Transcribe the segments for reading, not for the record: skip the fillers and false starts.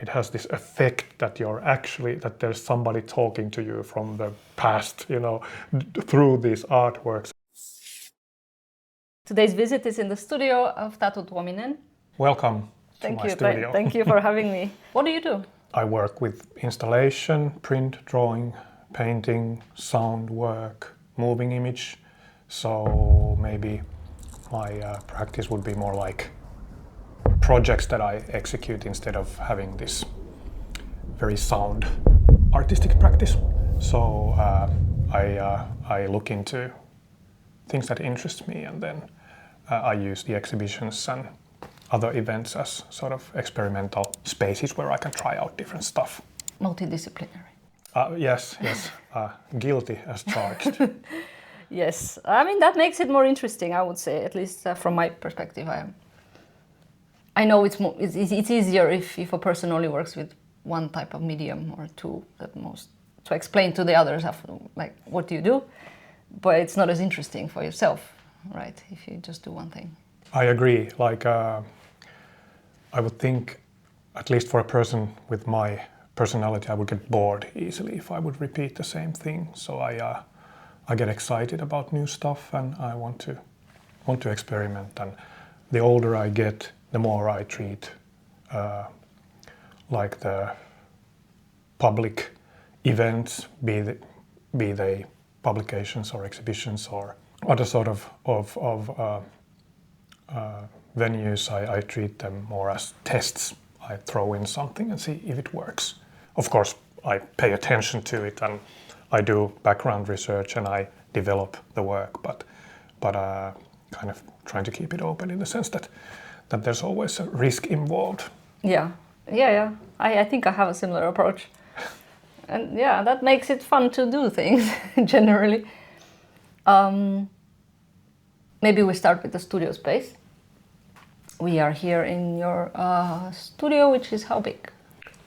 it has this effect that that there's somebody talking to you from the past, through these artworks. Today's visit is in the studio of Tatu Tuominen. Welcome to my studio. Thank you for having me. What do you do? I work with installation, print, drawing, painting, sound work, moving image. So maybe my practice would be more like projects that I execute instead of having this very sound artistic practice. So I look into things that interest me, and then I use the exhibitions and other events as sort of experimental spaces where I can try out different stuff. Multidisciplinary. Yes. Guilty as charged. Yes, I mean that makes it more interesting, I would say, at least from my perspective. I know it's easier if a person only works with one type of medium or two at most, to explain to the others like what do you do, but it's not as interesting for yourself, right? If you just do one thing. I agree. I would think, at least for a person with my personality, I would get bored easily if I would repeat the same thing. So I get excited about new stuff, and I want to experiment. And the older I get, the more I treat like the public events, be they publications or exhibitions or other sort of venues. I treat them more as tests. I throw in something and see if it works. Of course, I pay attention to it, and I do background research, and I develop the work, but kind of trying to keep it open in the sense that there's always a risk involved. Yeah. I think I have a similar approach. And yeah, that makes it fun to do things, generally. Maybe we start with the studio space. We are here in your studio, which is how big?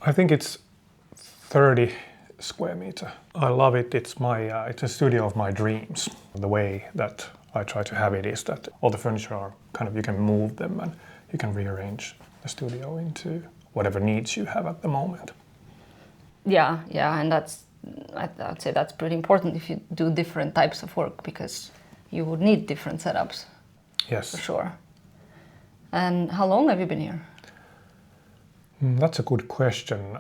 I think it's 30 square meter. I love it. It's a studio of my dreams. The way that I try to have it is that all the furniture are kind of, you can move them and you can rearrange the studio into whatever needs you have at the moment. Yeah, and I'd say that's pretty important if you do different types of work, because you would need different setups. Yes. For sure. And how long have you been here? That's a good question.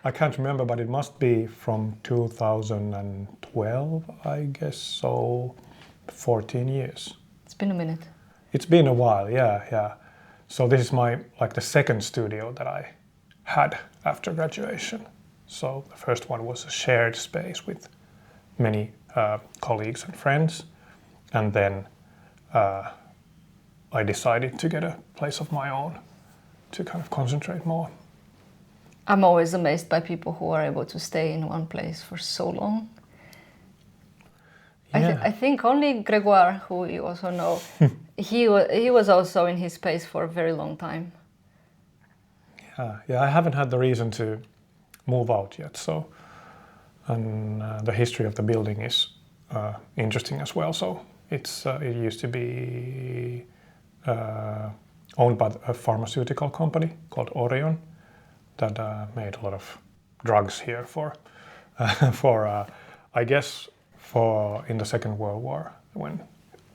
I can't remember, but it must be from 2012, I guess, so 14 years. It's been a minute. It's been a while, yeah. So this is the second studio that I had after graduation. So the first one was a shared space with many colleagues and friends, and then I decided to get a place of my own to kind of concentrate more. I'm always amazed by people who are able to stay in one place for so long. Yeah. I think only Gregoire, who you also know, he was also in his space for a very long time. Yeah, I haven't had the reason to move out yet. So, and the history of the building is interesting as well. So it used to be owned by a pharmaceutical company called Orion that made a lot of drugs here for I guess in the Second World War, when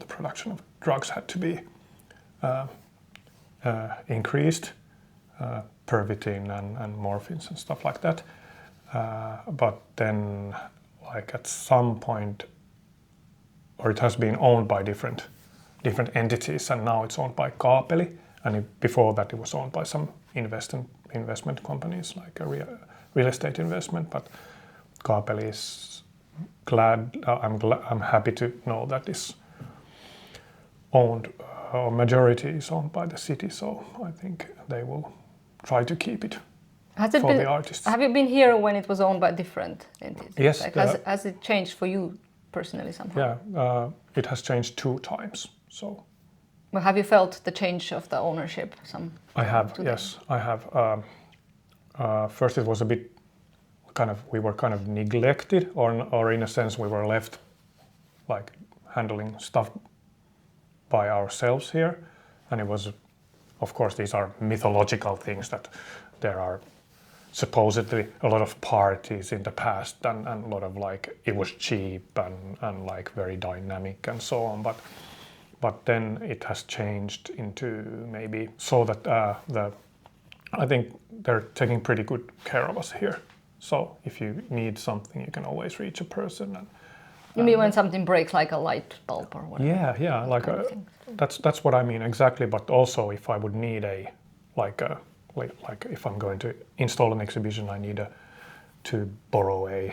the production of drugs had to be increased, Pervitin and morphines and stuff like that. But then, at some point, or it has been owned by different entities, and now it's owned by Kaapeli, and before that it was owned by some investment companies, like a real estate investment. But Kaapeli is I'm happy to know that it's owned, or majority is owned by the city, so I think they will try to keep it for the artists. Have you been here when it was owned by different entities? Yes. Has it changed for you personally somehow? Yeah, it has changed 2 times. So. Well, have you felt the change of the ownership? I have, yes, I have. First it was a bit we were kind of neglected, or in a sense we were left handling stuff by ourselves here, and it was of course, these are mythological things that there are supposedly a lot of parties in the past and a lot of like it was cheap and like very dynamic and so on, but then it has changed into maybe so that I think they're taking pretty good care of us here. So if you need something, you can always reach a person. And you mean when something breaks, like a light bulb or whatever? Yeah, like that's what I mean exactly. But also, if I would need like if I'm going to install an exhibition, I need to borrow a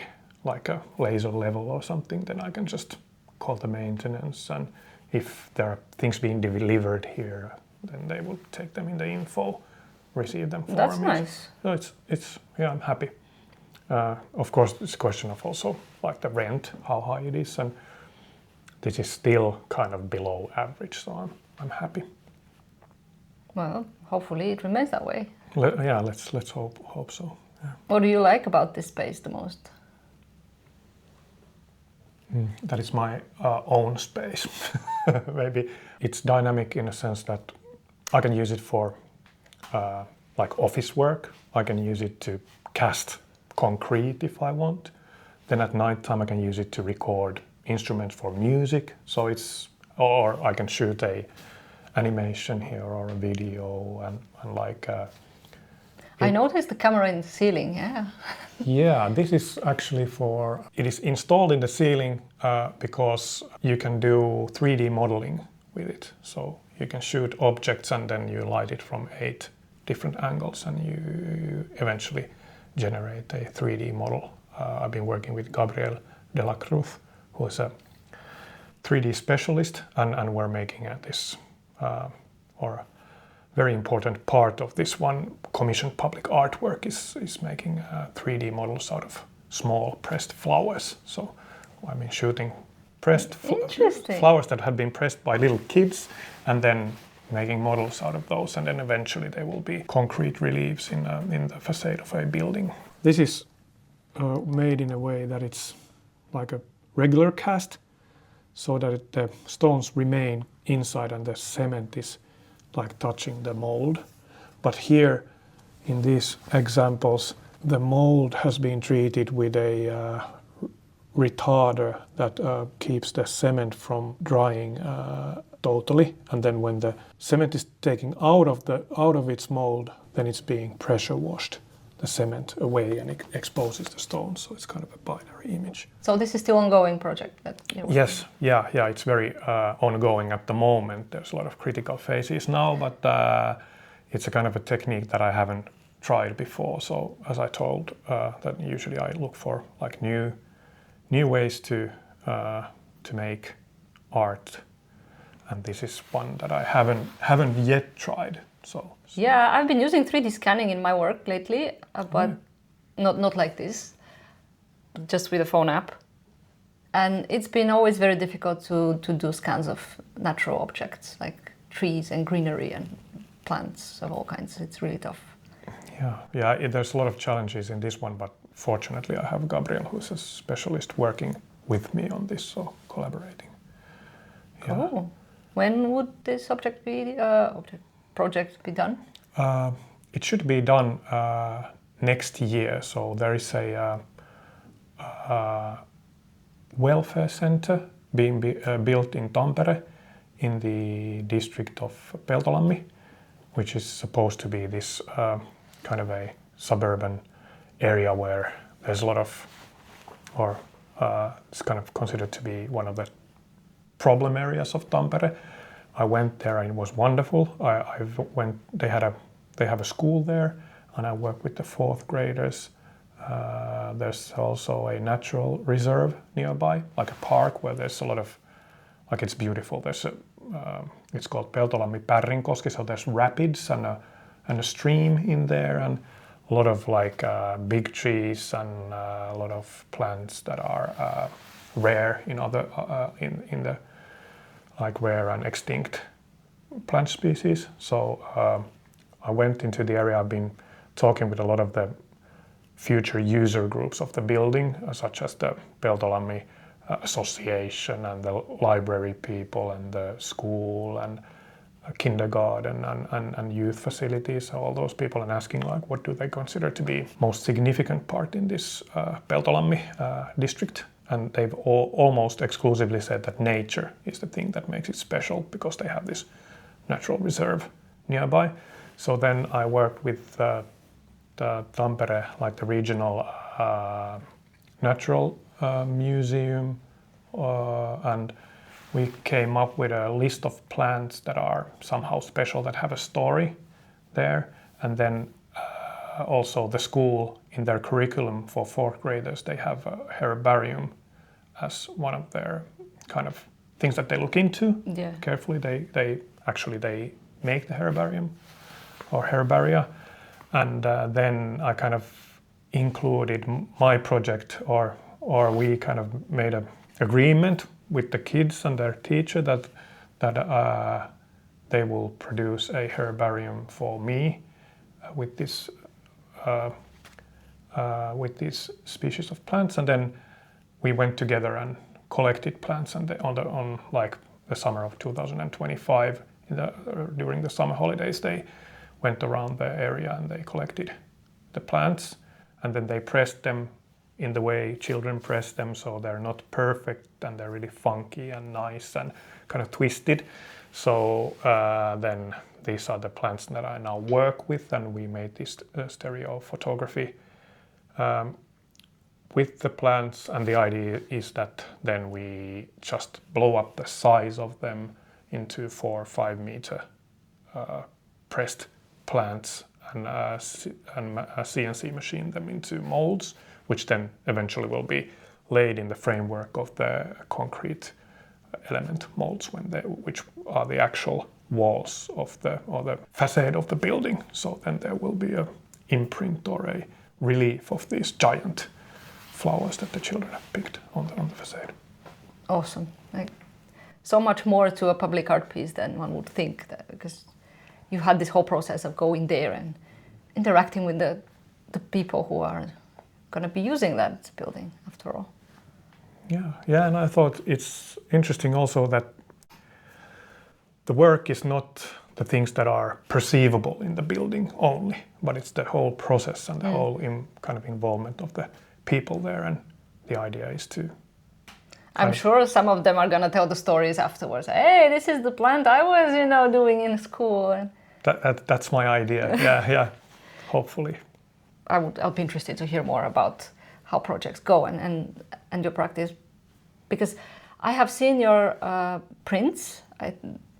laser level or something, then I can just call the maintenance, and if there are things being delivered here, then they will take them in the info, receive them for me. That's nice. So it's I'm happy. Of course, it's a question of also like the rent, how high it is, and this is still kind of below average, so I'm happy. Well, hopefully it remains that way. Let's hope so. Yeah. What do you like about this space the most? That is my own space. Maybe it's dynamic in a sense that I can use it for like office work. I can use it to cast concrete if I want. Then at night time I can use it to record instruments for music. So or I can shoot a animation here or a video and like. I noticed the camera in the ceiling. Yeah. Yeah, this is actually it is installed in the ceiling because you can do 3D modeling with it. So you can shoot objects and then you light it from 8 different angles and you eventually generate a 3D model. I've been working with Gabriel de la Cruz, who is a 3D specialist, and we're making this, or very important part of this one commissioned public artwork is making 3D models out of small pressed flowers. So I've been shooting pressed flowers that had been pressed by little kids and then making models out of those, and then eventually they will be concrete reliefs in the facade of a building. This is made in a way that it's like a regular cast, so that the stones remain inside and the cement is like touching the mold. But here in these examples, the mold has been treated with a retarder that keeps the cement from drying totally, and then when the cement is taken out of its mold, then it's being pressure washed, the cement away, and it exposes the stones. So it's kind of a binary image. So this is still ongoing project that you're Yes, yeah, it's very ongoing at the moment. There's a lot of critical phases now, but it's a kind of a technique that I haven't tried before. So as I told, that usually I look for like new ways to make art, and this is one that I haven't yet tried. So yeah, I've been using 3D scanning in my work lately, but not like this, just with a phone app. And it's been always very difficult to do scans of natural objects like trees and greenery and plants of all kinds. It's really tough. Yeah, there's a lot of challenges in this one, but fortunately I have Gabriel, who's a specialist working with me on this, so collaborating. Yeah. Cool. When would this project be done? It should be done next year. So there is a welfare center being built in Tampere in the district of Peltolammi, which is supposed to be this kind of a suburban area where there's a lot of, or it's kind of considered to be one of the problem areas of Tampere. I went there and it was wonderful. They have a school there, and I work with the 4th graders. There's also a natural reserve nearby, like a park where there's a lot of, like it's beautiful. It's called Peltolammi Pärrinkoski, so there's rapids and a stream in there, and a lot of like big trees and a lot of plants that are rare in the like rare and extinct plant species. So I went into the area. I've been talking with a lot of the future user groups of the building, such as the Peltolammi Association and the library people and the school and kindergarten and youth facilities, all those people, and asking like what do they consider to be most significant part in this Peltolammi district. And they've almost exclusively said that nature is the thing that makes it special because they have this natural reserve nearby. So then I worked with the Tampere, like the regional natural museum, and we came up with a list of plants that are somehow special, that have a story there. And then also the school, in their curriculum for fourth graders, they have a herbarium as one of their kind of things that they look into carefully. They make the herbarium or herbaria. And then I kind of included my project, or we kind of made an agreement with the kids and their teacher that they will produce a herbarium for me with this with these species of plants. And then we went together and collected plants, and on like the summer of 2025, during the summer holidays, they went around the area and they collected the plants, and then they pressed them in the way children press them, so they're not perfect and they're really funky and nice and kind of twisted. So then these are the plants that I now work with, and we made this stereo photography with the plants. And the idea is that then we just blow up the size of them into 4 or 5 meter pressed plants and a CNC machine them into molds, which then eventually will be laid in the framework of the concrete element molds, which are the actual walls of the facade of the building. So then there will be a imprint or a relief of these giant flowers that the children have picked on the facade. Awesome. Like, so much more to a public art piece than one would think, because you had this whole process of going there and interacting with the people who are going to be using that building after all. Yeah, and I thought it's interesting also that the work is not the things that are perceivable in the building only, but it's the whole process and the whole kind of involvement of the people there. And the idea is to... I'm sure some of them are going to tell the stories afterwards. Hey, this is the plant I was, doing in school. And that's my idea. Yeah, hopefully. I'll be interested to hear more about how projects go and your practice, because I have seen your prints.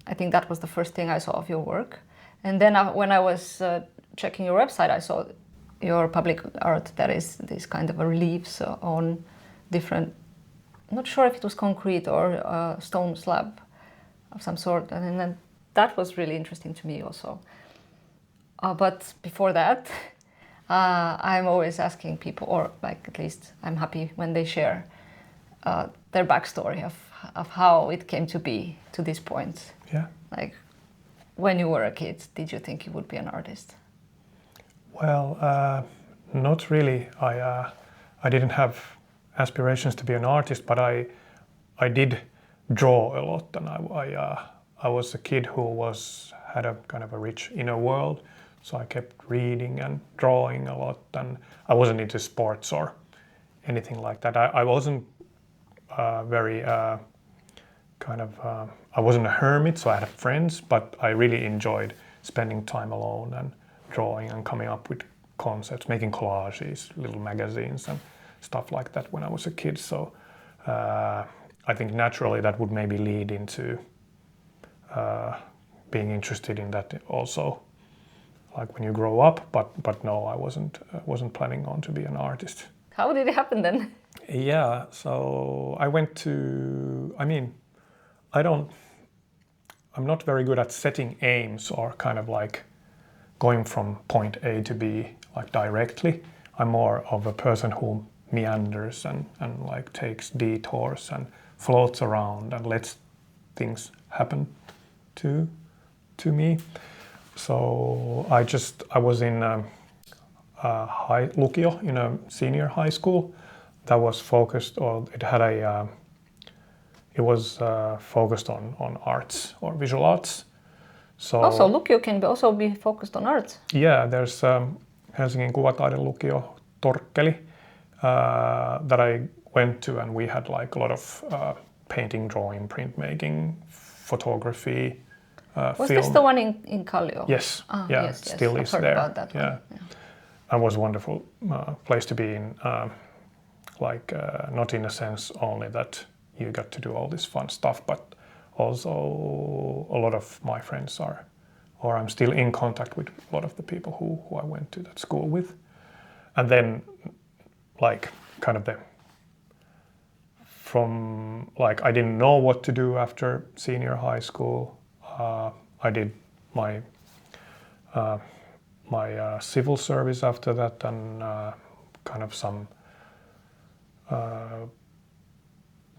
I think that was the first thing I saw of your work. And then when I was checking your website, I saw your public art that is this kind of a reliefs on different, I'm not sure if it was concrete or a stone slab of some sort. And then that was really interesting to me also. But before that, I'm always asking people, or like at least I'm happy when they share their backstory of how it came to be to this point. Yeah. Like, when you were a kid, did you think you would be an artist? Well, not really. I didn't have aspirations to be an artist, but I did draw a lot, and I was a kid who had a kind of a rich inner world. So I kept reading and drawing a lot, and I wasn't into sports or anything like that. I wasn't very I wasn't a hermit, so I had friends, but I really enjoyed spending time alone and drawing and coming up with concepts, making collages, little magazines and stuff like that when I was a kid. So I think naturally that would maybe lead into being interested in that also, like when you grow up. But no, I wasn't planning on to be an artist. How did it happen then? Yeah, so I went to, I'm not very good at setting aims or kind of like going from point A to B like directly. I'm more of a person who meanders and like takes detours and floats around and lets things happen to me. So I was in lukio, in a senior high school that was focused, or it was focused on arts or visual arts. So also, lukio can also be focused on arts. Yeah, there's Helsingin kuvataidelukio Torkkeli that I went to, and we had like a lot of painting, drawing, printmaking, photography, Was film. this the one in Kallio? Yes. Yes, still I've is heard there. about that one. It was a wonderful place to be in. Not in a sense only that you got to do all this fun stuff, but also a lot of my friends are, or I'm still in contact with a lot of the people who I went to that school with. And then I didn't know what to do after senior high school. I did my civil service after that, and some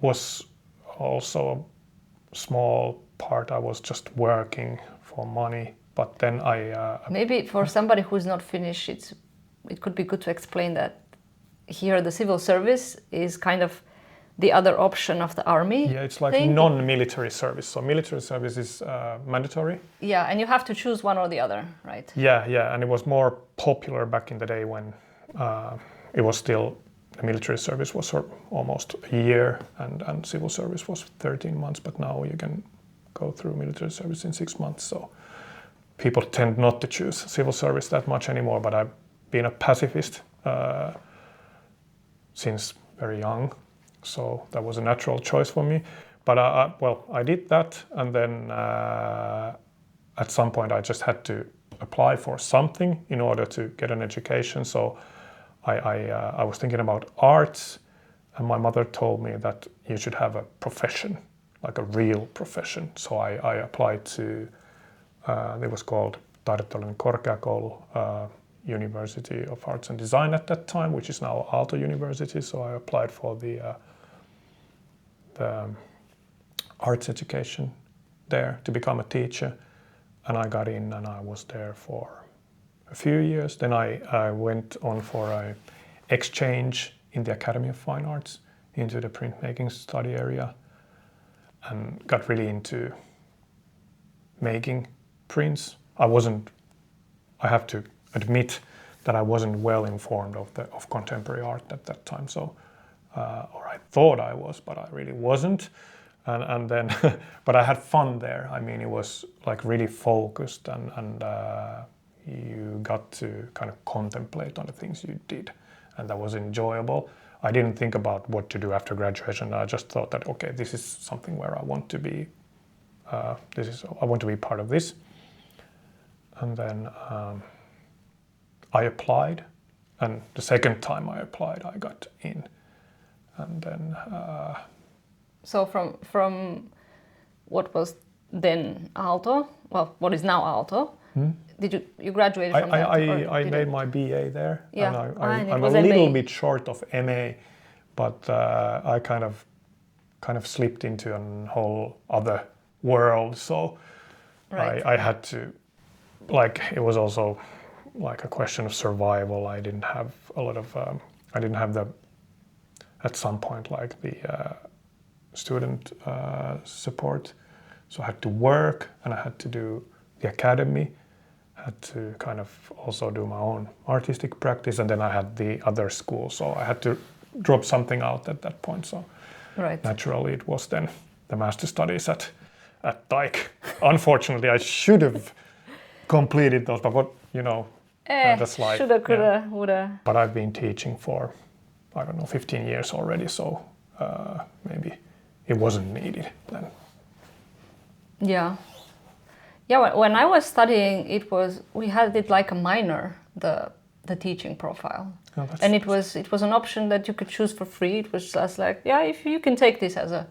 was also a small part. I was just working for money, but then maybe for somebody who's not Finnish, it could be good to explain that here the civil service is kind of the other option of the army. Yeah, it's like non-military service. So military service is mandatory. Yeah, and you have to choose one or the other, right? Yeah, and it was more popular back in the day when it was still, the military service was almost a year and civil service was 13 months, but now you can go through military service in 6 months. So people tend not to choose civil service that much anymore, but I've been a pacifist since very young. So that was a natural choice for me. But I did that, and then at some point I just had to apply for something in order to get an education. So I was thinking about arts, and my mother told me that you should have a profession, like a real profession. So I applied to, it was called Taidetalouden korkeakoulu, University of Arts and Design at that time, which is now Aalto University. So I applied for the arts education there to become a teacher, and I got in, and I was there for a few years. Then I went on for an exchange in the Academy of Fine Arts into the printmaking study area, and got really into making prints. I have to admit that I wasn't well informed of contemporary art at that time. So, or I thought I was, but I really wasn't. And then, but I had fun there. I mean, it was like really focused, and you got to kind of contemplate on the things you did, and that was enjoyable. I didn't think about what to do after graduation. I just thought that, okay, this is something where I want to be. I want to be part of this. And then I applied, and the second time I applied, I got in. And then. So from what was then Aalto, well, what is now Aalto, did you graduated from that? I made my BA there. Yeah, and I'm a little bit short of MA, but I kind of slipped into a whole other world. So right. I had to, it was also like a question of survival. I didn't have a lot of, at some point, like the student support. So I had to work, and I had to do the academy, had to kind of also do my own artistic practice, and then I had the other school. So I had to drop something out at that point. So right. Naturally it was then the master studies at Taik. Unfortunately, I should have completed those, but that's life. Shoulda, coulda, woulda. But I've been teaching for, 15 years already, so maybe it wasn't needed then. Yeah. When I was studying, we had it like a minor, the teaching profile, and it was an option that you could choose for free. It was just like, if you can take this as a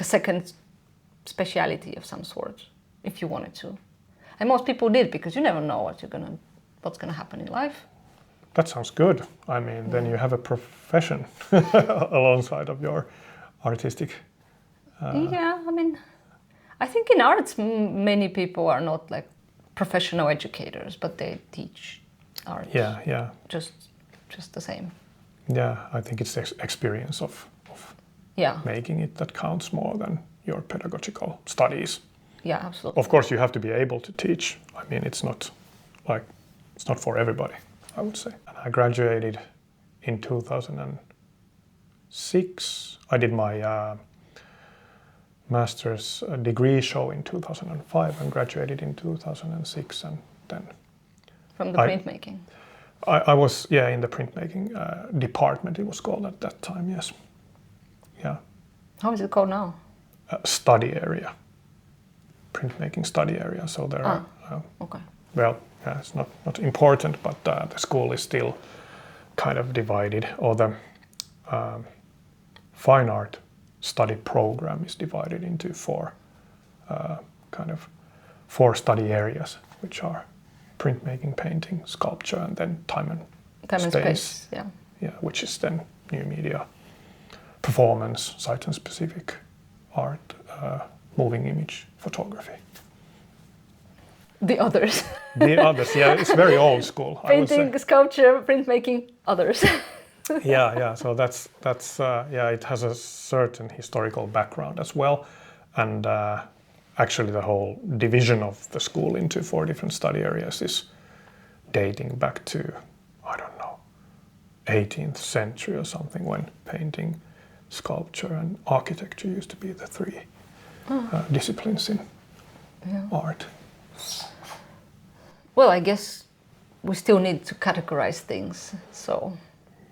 second speciality of some sort, if you wanted to, and most people did, because you never know what's gonna happen in life. That sounds good. I mean, then you have a profession alongside of your artistic. I mean, I think in arts many people are not like professional educators, but they teach art. Yeah. Just the same. Yeah, I think it's the experience of making it that counts more than your pedagogical studies. Yeah, absolutely. Of course, you have to be able to teach. I mean, it's not for everybody, I would say. And I graduated in 2006. I did my master's degree show in 2005 and graduated in 2006, and then from the printmaking. I was in the printmaking department. It was called at that time. Yes. Yeah. How is it called now? Study area. Printmaking study area. So there are. Okay. Well, it's not important, but the school is still kind of divided, or the fine art study program is divided into four study areas, which are printmaking, painting, sculpture, and then time and space. Yeah, which is then new media, performance, site and specific art, moving image, photography. The others. The others, yeah, it's very old school. Painting, sculpture, printmaking, others. Yeah. So that's it has a certain historical background as well, and actually the whole division of the school into 4 different study areas is dating back to, I don't know, 18th century or something, when painting, sculpture, and architecture used to be the 3 disciplines in art. Well, I guess we still need to categorize things, so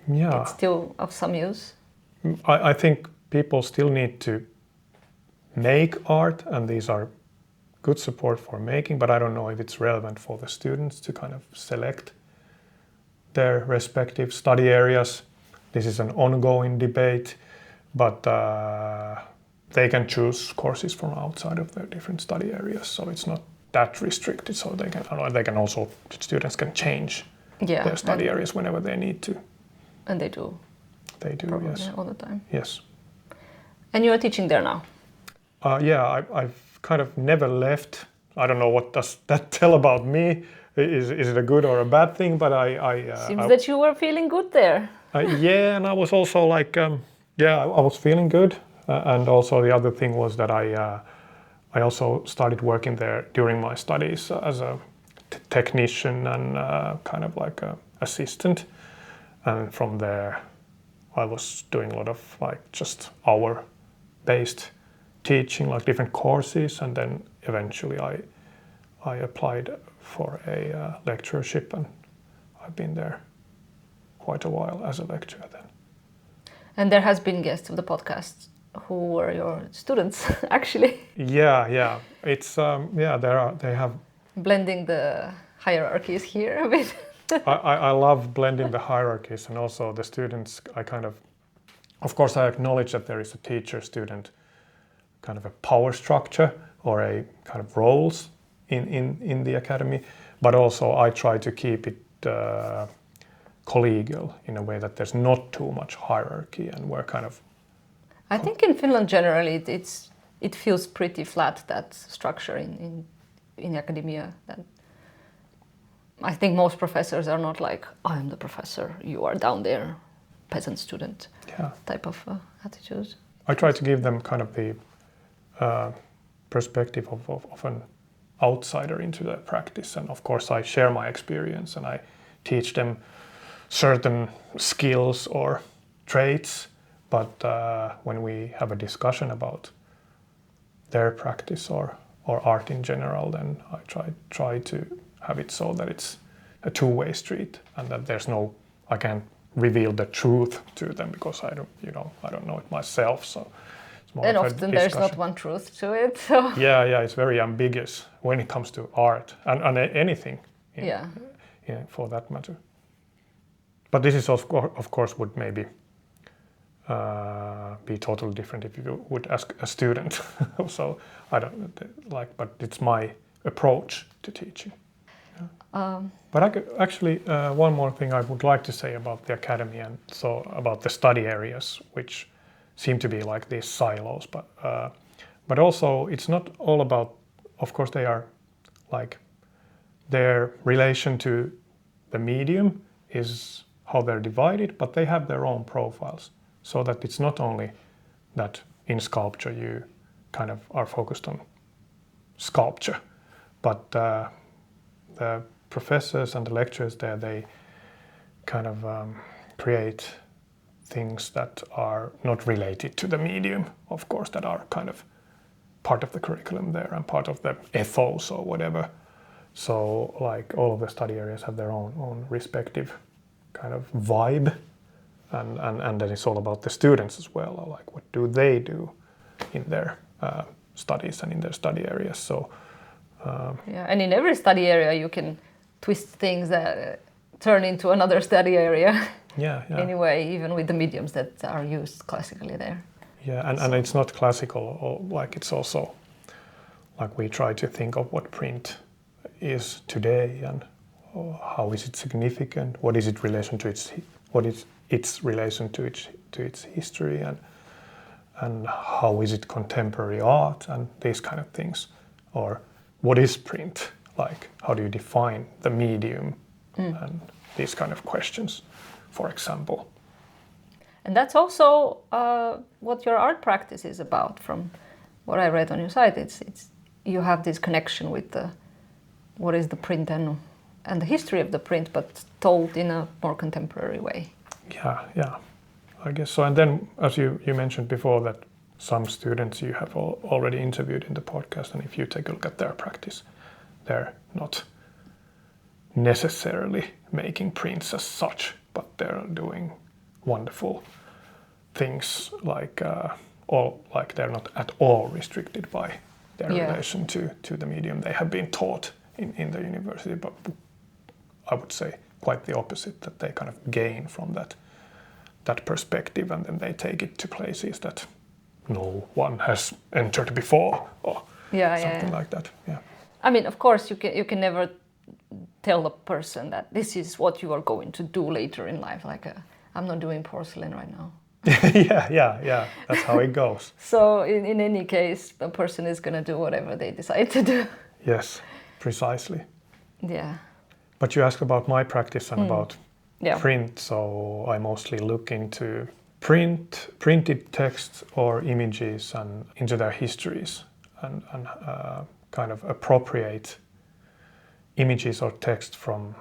it's still of some use. I think people still need to make art, and these are good support for making, but I don't know if it's relevant for the students to kind of select their respective study areas. This is an ongoing debate, but they can choose courses from outside of their different study areas, so it's not that restricted. So students can change their study areas whenever they need to. And they do. They do, probably, yes. All the time. Yes. And you're teaching there now? I've kind of never left. I don't know what does that tell about me. Is it a good or a bad thing? But seems that you were feeling good there. And I was also like, I was feeling good. And also the other thing was that I also started working there during my studies as a technician and kind of like an assistant. And from there, I was doing a lot of like just hour-based teaching, like different courses, and then eventually I applied for a lectureship, and I've been there quite a while as a lecturer then. And there has been guests of the podcast who were your students, actually. Yeah. It's they have blending the hierarchies here a bit. I love blending the hierarchies, and also the students. Of course, I acknowledge that there is a teacher-student kind of a power structure or a kind of roles in the academy, but also I try to keep it collegial in a way that there's not too much hierarchy, and we're kind of. I think in Finland generally it feels pretty flat, that structure in academia. That I think most professors are not like, I'm the professor, you are down there, peasant student type of attitude. I try to give them kind of the perspective of an outsider into the practice, and of course I share my experience and I teach them certain skills or traits, but when we have a discussion about their practice or art in general, then I try to have it so that it's a two-way street, and that I can't reveal the truth to them because I don't know it myself. So it's more and of a often discussion. There's not one truth to it. So. Yeah, it's very ambiguous when it comes to art and anything. For that matter. But this is of course would maybe be totally different if you would ask a student. So I don't like, but it's my approach to teaching. But I could actually one more thing I would like to say about the academy, and so about the study areas, which seem to be like these silos, but also it's not all about. Of course, they are like their relation to the medium is how they're divided, but they have their own profiles, so that it's not only that in sculpture you kind of are focused on sculpture. But the professors and the lecturers there, they kind of create things that are not related to the medium, of course, that are kind of part of the curriculum there and part of the ethos or whatever. So like all of the study areas have their own respective kind of vibe, and then it's all about the students as well, like what do they do in their studies and in their study areas. So yeah, and in every study area you can twist things that turn into another study area. Yeah. Anyway, even with the mediums that are used classically there. Yeah, and it's not classical, or like it's also like we try to think of what print is today and how is it significant, what is its relation to its relation to its history, and how is it contemporary art and these kind of things, or what is print, like how do you define the medium and these kind of questions, for example. And that's also what your art practice is about. From what I read on your site, it's you have this connection with what is the print and the history of the print, but told in a more contemporary way. Yeah, I guess so. And then, as you mentioned before, that some students you have already interviewed in the podcast, and if you take a look at their practice, they're not necessarily making prints as such, but they're doing wonderful things, like they're not at all restricted by their relation to the medium they have been taught in the university, but I would say quite the opposite, that they kind of gain from that perspective, and then they take it to places that no one has entered before, or something like that. Yeah. I mean, of course, you can never tell a person that this is what you are going to do later in life. Like, I'm not doing porcelain right now. yeah. That's how it goes. So in any case, a person is going to do whatever they decide to do. Yes, precisely. Yeah. But you asked about my practice and about Yeah. print, so I mostly look into printed texts or images and into their histories, and kind of appropriate images or text from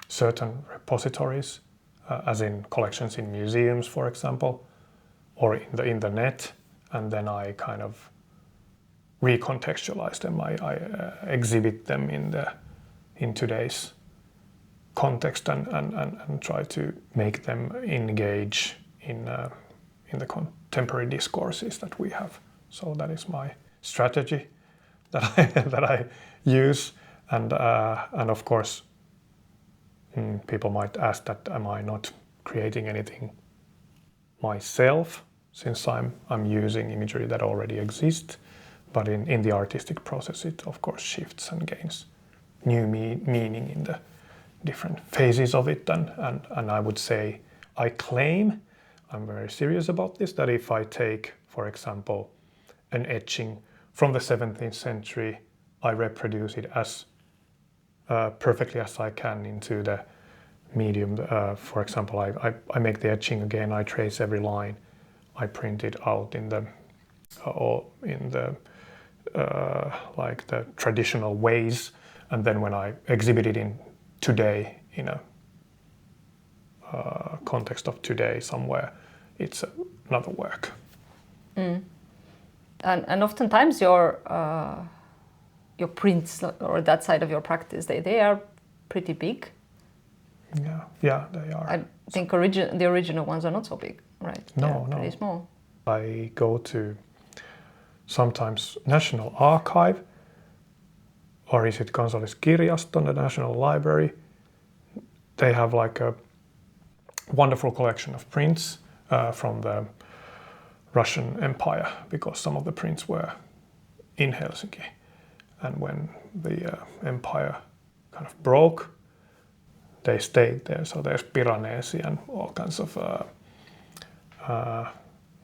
certain repositories, as in collections in museums, for example, or in the internet, and then I kind of recontextualize them. I exhibit them in today's context and try to make them engage in the contemporary discourses that we have. So that is my strategy that I use, and of course people might ask that am I not creating anything myself, since I'm using imagery that already exists, but in the artistic process it of course shifts and gains new meaning in the different phases of it, and I would say I claim, I'm very serious about this, that if I take, for example, an etching from the 17th century, I reproduce it as perfectly as I can into the medium. For example, I make the etching again, I trace every line, I print it out in the like the traditional ways, and then when I exhibit it in today, in a context of today somewhere, it's another work. And oftentimes your prints, or that side of your practice, they are pretty big. Yeah, they are. I think the original ones are not so big, right? No. Pretty small. I go to sometimes National Archive, or is it Kansalliskirjaston, the National Library. They have like a wonderful collection of prints from the Russian Empire, because some of the prints were in Helsinki. And when the empire kind of broke, they stayed there. So there's Piranesi and all kinds of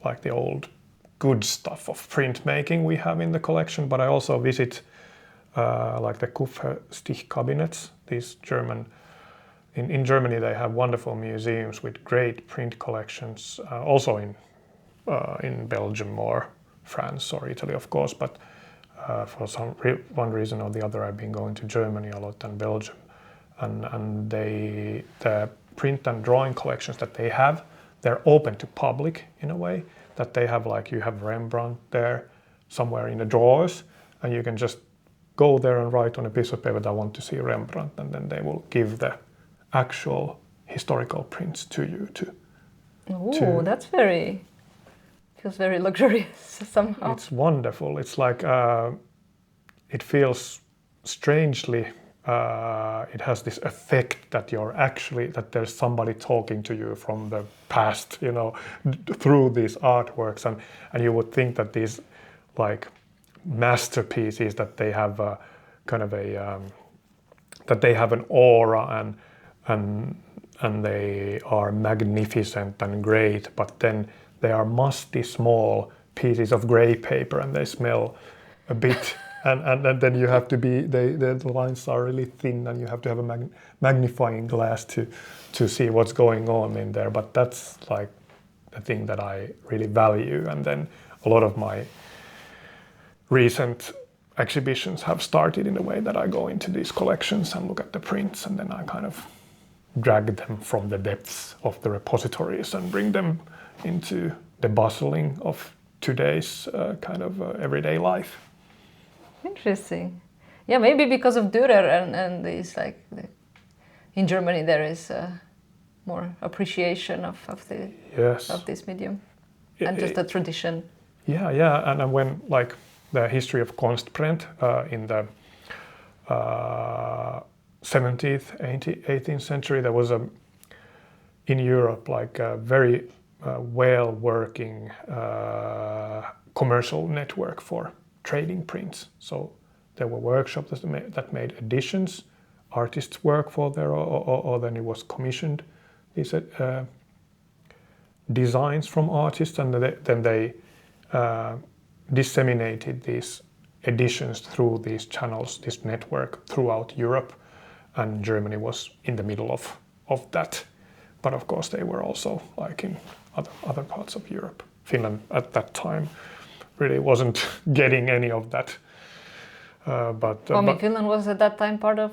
like the old good stuff of printmaking we have in the collection. But I also visit like the Kupferstich cabinets. These German, in Germany they have wonderful museums with great print collections. Also in Belgium or France or Italy, of course. But for one reason or the other, I've been going to Germany a lot and Belgium, and the print and drawing collections that they have, they're open to public in a way, that they have, like, you have Rembrandt there somewhere in the drawers, and you can just go there and write on a piece of paper that I want to see Rembrandt, and then they will give the actual historical prints to you to. Oh, that's feels very luxurious somehow. It's wonderful. It's like it feels strangely. It has this effect that that there's somebody talking to you from the past, through these artworks, and you would think that these, like, masterpieces, that they have a kind of a that they have an aura and they are magnificent and great, but then they are musty small pieces of gray paper and they smell a bit and then you have to be the lines are really thin and you have to have a magnifying glass to see what's going on in there. But that's like the thing that I really value, and then a lot of my recent exhibitions have started in a way that I go into these collections and look at the prints, and then I kind of drag them from the depths of the repositories and bring them into the bustling of today's kind of everyday life. Interesting. Yeah, maybe because of Dürer and these, like, in Germany there is more appreciation of this medium and just the tradition. Yeah, and when, like, the history of Kunstprint in the 17th, 18th century, there was in Europe, like, a very well-working commercial network for trading prints. So there were workshops that made editions, artists work for there, or then it was commissioned, these designs from artists, and then they disseminated these editions through these channels, this network throughout Europe, and Germany was in the middle of that. But of course they were also, like, in other parts of Europe. Finland at that time really wasn't getting any of that. But Finland was at that time part of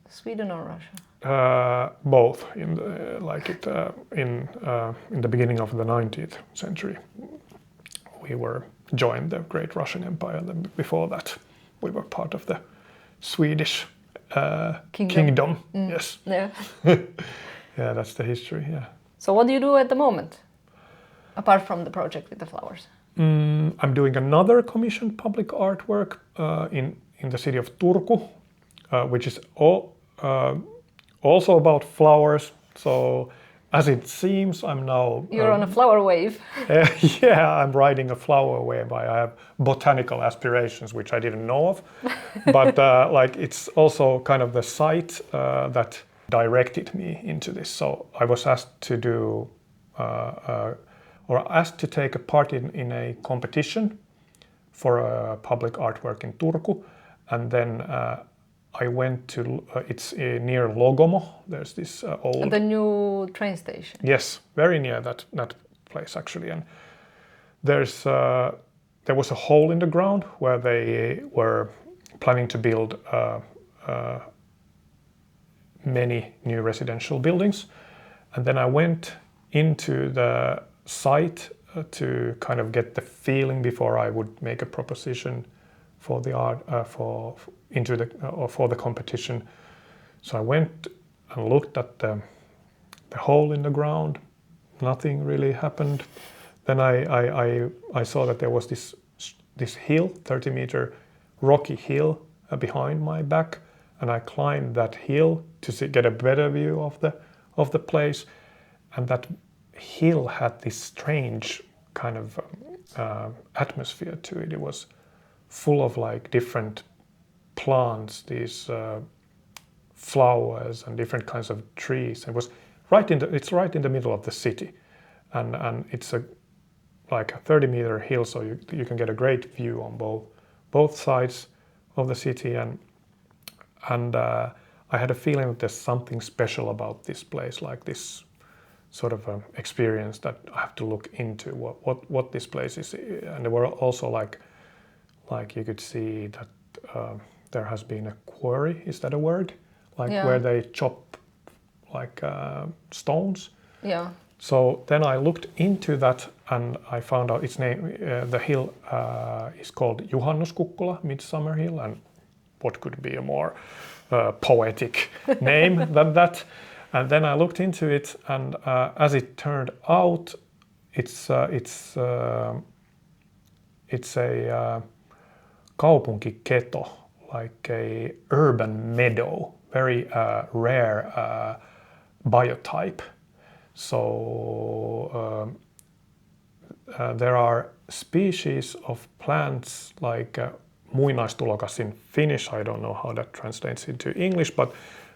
Sweden or Russia? Both. In the beginning of the 19th century, we were joined the Great Russian Empire, and then before that, we were part of the Swedish kingdom. Yes. Yeah. Yeah, that's the history. Yeah. So what do you do at the moment, apart from the project with the flowers? I'm doing another commissioned public artwork in the city of Turku, which is also about flowers. So, as it seems, I'm now... You're on a flower wave. Yeah, I'm riding a flower wave. I have botanical aspirations, which I didn't know of. But like, it's also kind of the site that directed me into this. So I was asked to do, or asked to take a part in a competition for a public artwork in Turku. And then I went to, it's near Logomo. There's this old... The new train station. Yes, very near that place actually. And there was a hole in the ground where they were planning to build many new residential buildings. And then I went into the site to kind of get the feeling before I would make a proposition for the art for the competition. So I went and looked at the hole in the ground. Nothing really happened. Then I saw that there was this hill, 30-meter rocky hill behind my back, and I climbed that hill to get a better view of the place. And that hill had this strange kind of atmosphere to it. It was full of, like, different plants, these flowers and different kinds of trees. It was it's right in the middle of the city, and it's like a 30-meter hill, so you can get a great view on both sides of the city, and I had a feeling that there's something special about this place, like this sort of experience that I have to look into what this place is. And there were also like like you could see that there has been a quarry, is that a word? Like Yeah. where they chop like stones. Yeah. So then I looked into that and I found out its name, the hill is called Juhannuskukkula, Midsummer Hill, and what could be a more poetic name than that? And then I looked into it, and as it turned out, it's a kaupunkiketo, like a urban meadow, very rare biotype. So there are species of plants like muinaistulokas in Finnish. I don't know how that translates into English, but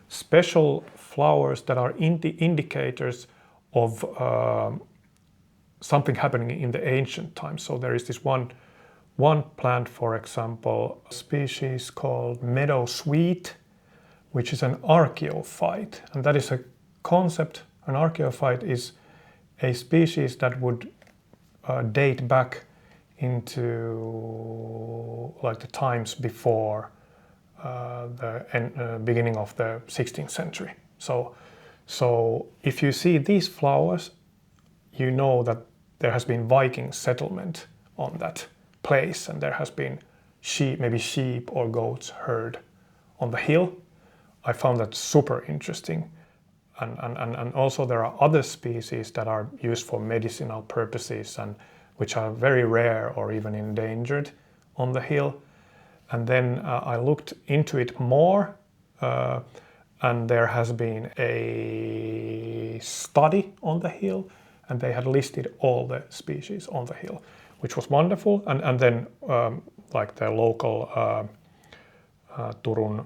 special flowers that are indicators of something happening in the ancient times. So there is this one plant, for example, a species called meadow sweet, which is an archaeophyte, and that is a concept. An archaeophyte is a species that would date back into like the times before the beginning of the 16th century. So if you see these flowers, you know that there has been Viking settlement on that place, and there has been maybe sheep or goats herd on the hill. I found that super interesting. And also there are other species that are used for medicinal purposes and which are very rare or even endangered on the hill. And then I looked into it more, and there has been a study on the hill, and they had listed all the species on the hill, which was wonderful. And then like the local Turun,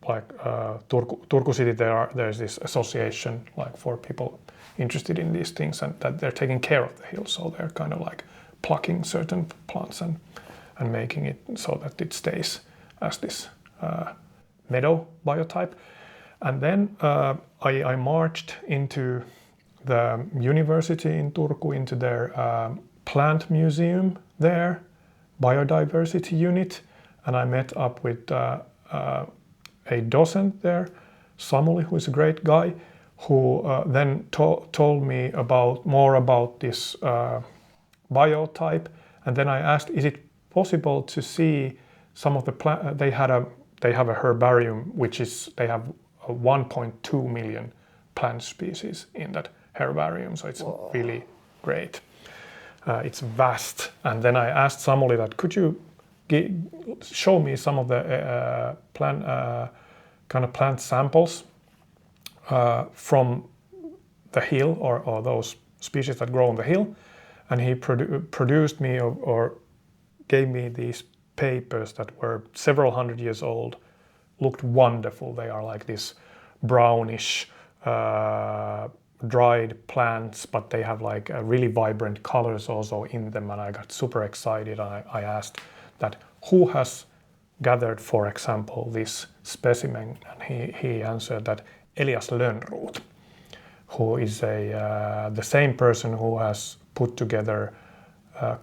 Turku city, there's this association like for people interested in these things, and that they're taking care of the hill. So they're kind of like plucking certain plants and making it so that it stays as this meadow biotype. And then I marched into the university in Turku, into their plant museum there, biodiversity unit, and I met up with a docent there, Samuli, who is a great guy, who then told me more about this biotype. And then I asked, is it possible to see some of the plants? They have a herbarium, they have 1.2 million plant species in that herbarium, so it's really great. It's vast. And then I asked Samuli that, could you show me some of the plant samples from the hill or those species that grow on the hill, and he produced me or gave me these papers that were several hundred years old, looked wonderful. They are like this brownish dried plants, but they have like really vibrant colors also in them, and I got super excited. I asked that who has gathered, for example, this specimen, and he answered that Elias Lönnroth, who is the same person who has put together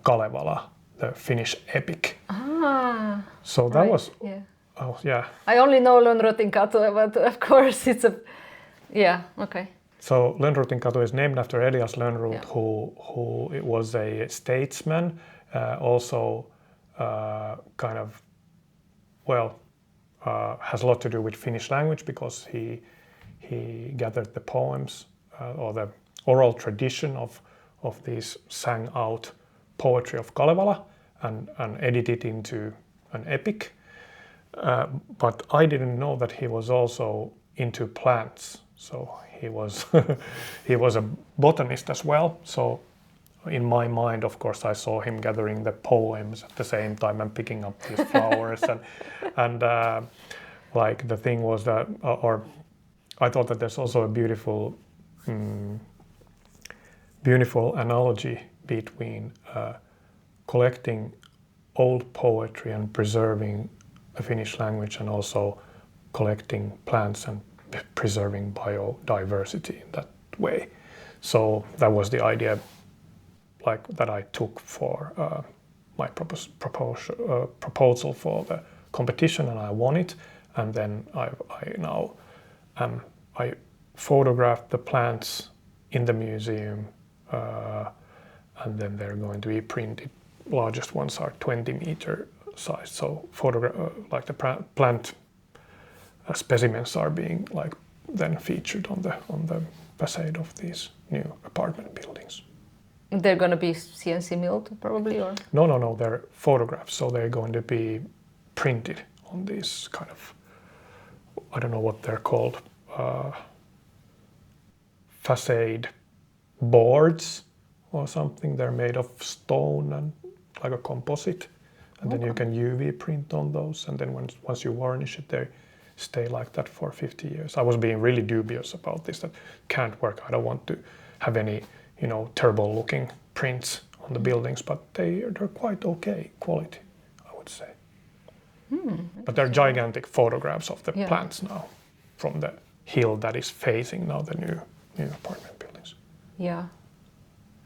Kalevala, the Finnish epic. Ah, so that right. was yeah. Oh yeah. I only know Lönnrothenkatu, but of course it's a okay. So Lönnrothenkatu is named after Elias Lönnroth, Yeah. who was a statesman, also kind of has a lot to do with Finnish language, because he gathered the poems or the oral tradition of these sang out poetry of Kalevala and edited into an epic. But I didn't know that he was also into plants. So he was he was a botanist as well. So in my mind, of course, I saw him gathering the poems at the same time and picking up these flowers and like the thing was that, or I thought that there's also a beautiful analogy between collecting old poetry and preserving the Finnish language, and also collecting plants and preserving biodiversity in that way. So that was the idea, like that I took for my proposal for the competition, and I won it. And then I photographed the plants in the museum, and then they're going to be printed. Largest ones are 20-meter size, so like the plant specimens are being like then featured on the facade of these new apartment buildings. They're going to be CNC milled, probably, or no, they're photographs, so they're going to be printed on these kind of, I don't know what they're called, facade boards or something. They're made of stone and like a composite, and then you can UV print on those, and then once you varnish it, they stay like that for 50 years. I was being really dubious about this, that can't work. I don't want to have any, terrible looking prints on the buildings, but they're quite okay quality, I would say. But they're gigantic photographs of the plants now from the hill that is facing now the new apartment buildings. Yeah,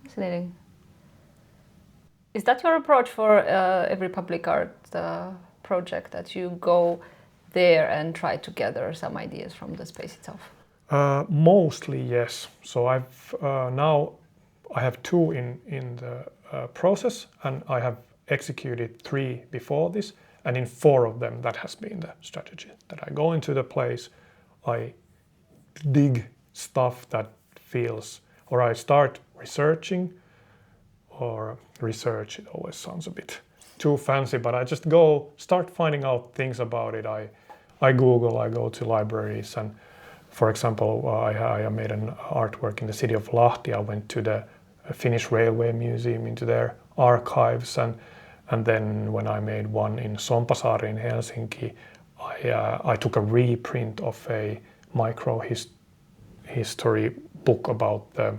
fascinating. Is that your approach for every public art project, that you go there and try to gather some ideas from the space itself? Mostly, yes. So I have 2 in the process, and I have executed 3 before this, and in 4 of them that has been the strategy, that I go into the place, I dig stuff that feels, or I start researching, or research, it always sounds a bit too fancy, but I just start finding out things about it. I Google, I go to libraries, and for example, I made an artwork in the city of Lahti. I went to the Finnish Railway Museum, into their archives, and then when I made one in Sompasaari in Helsinki, I took a reprint of a history book about the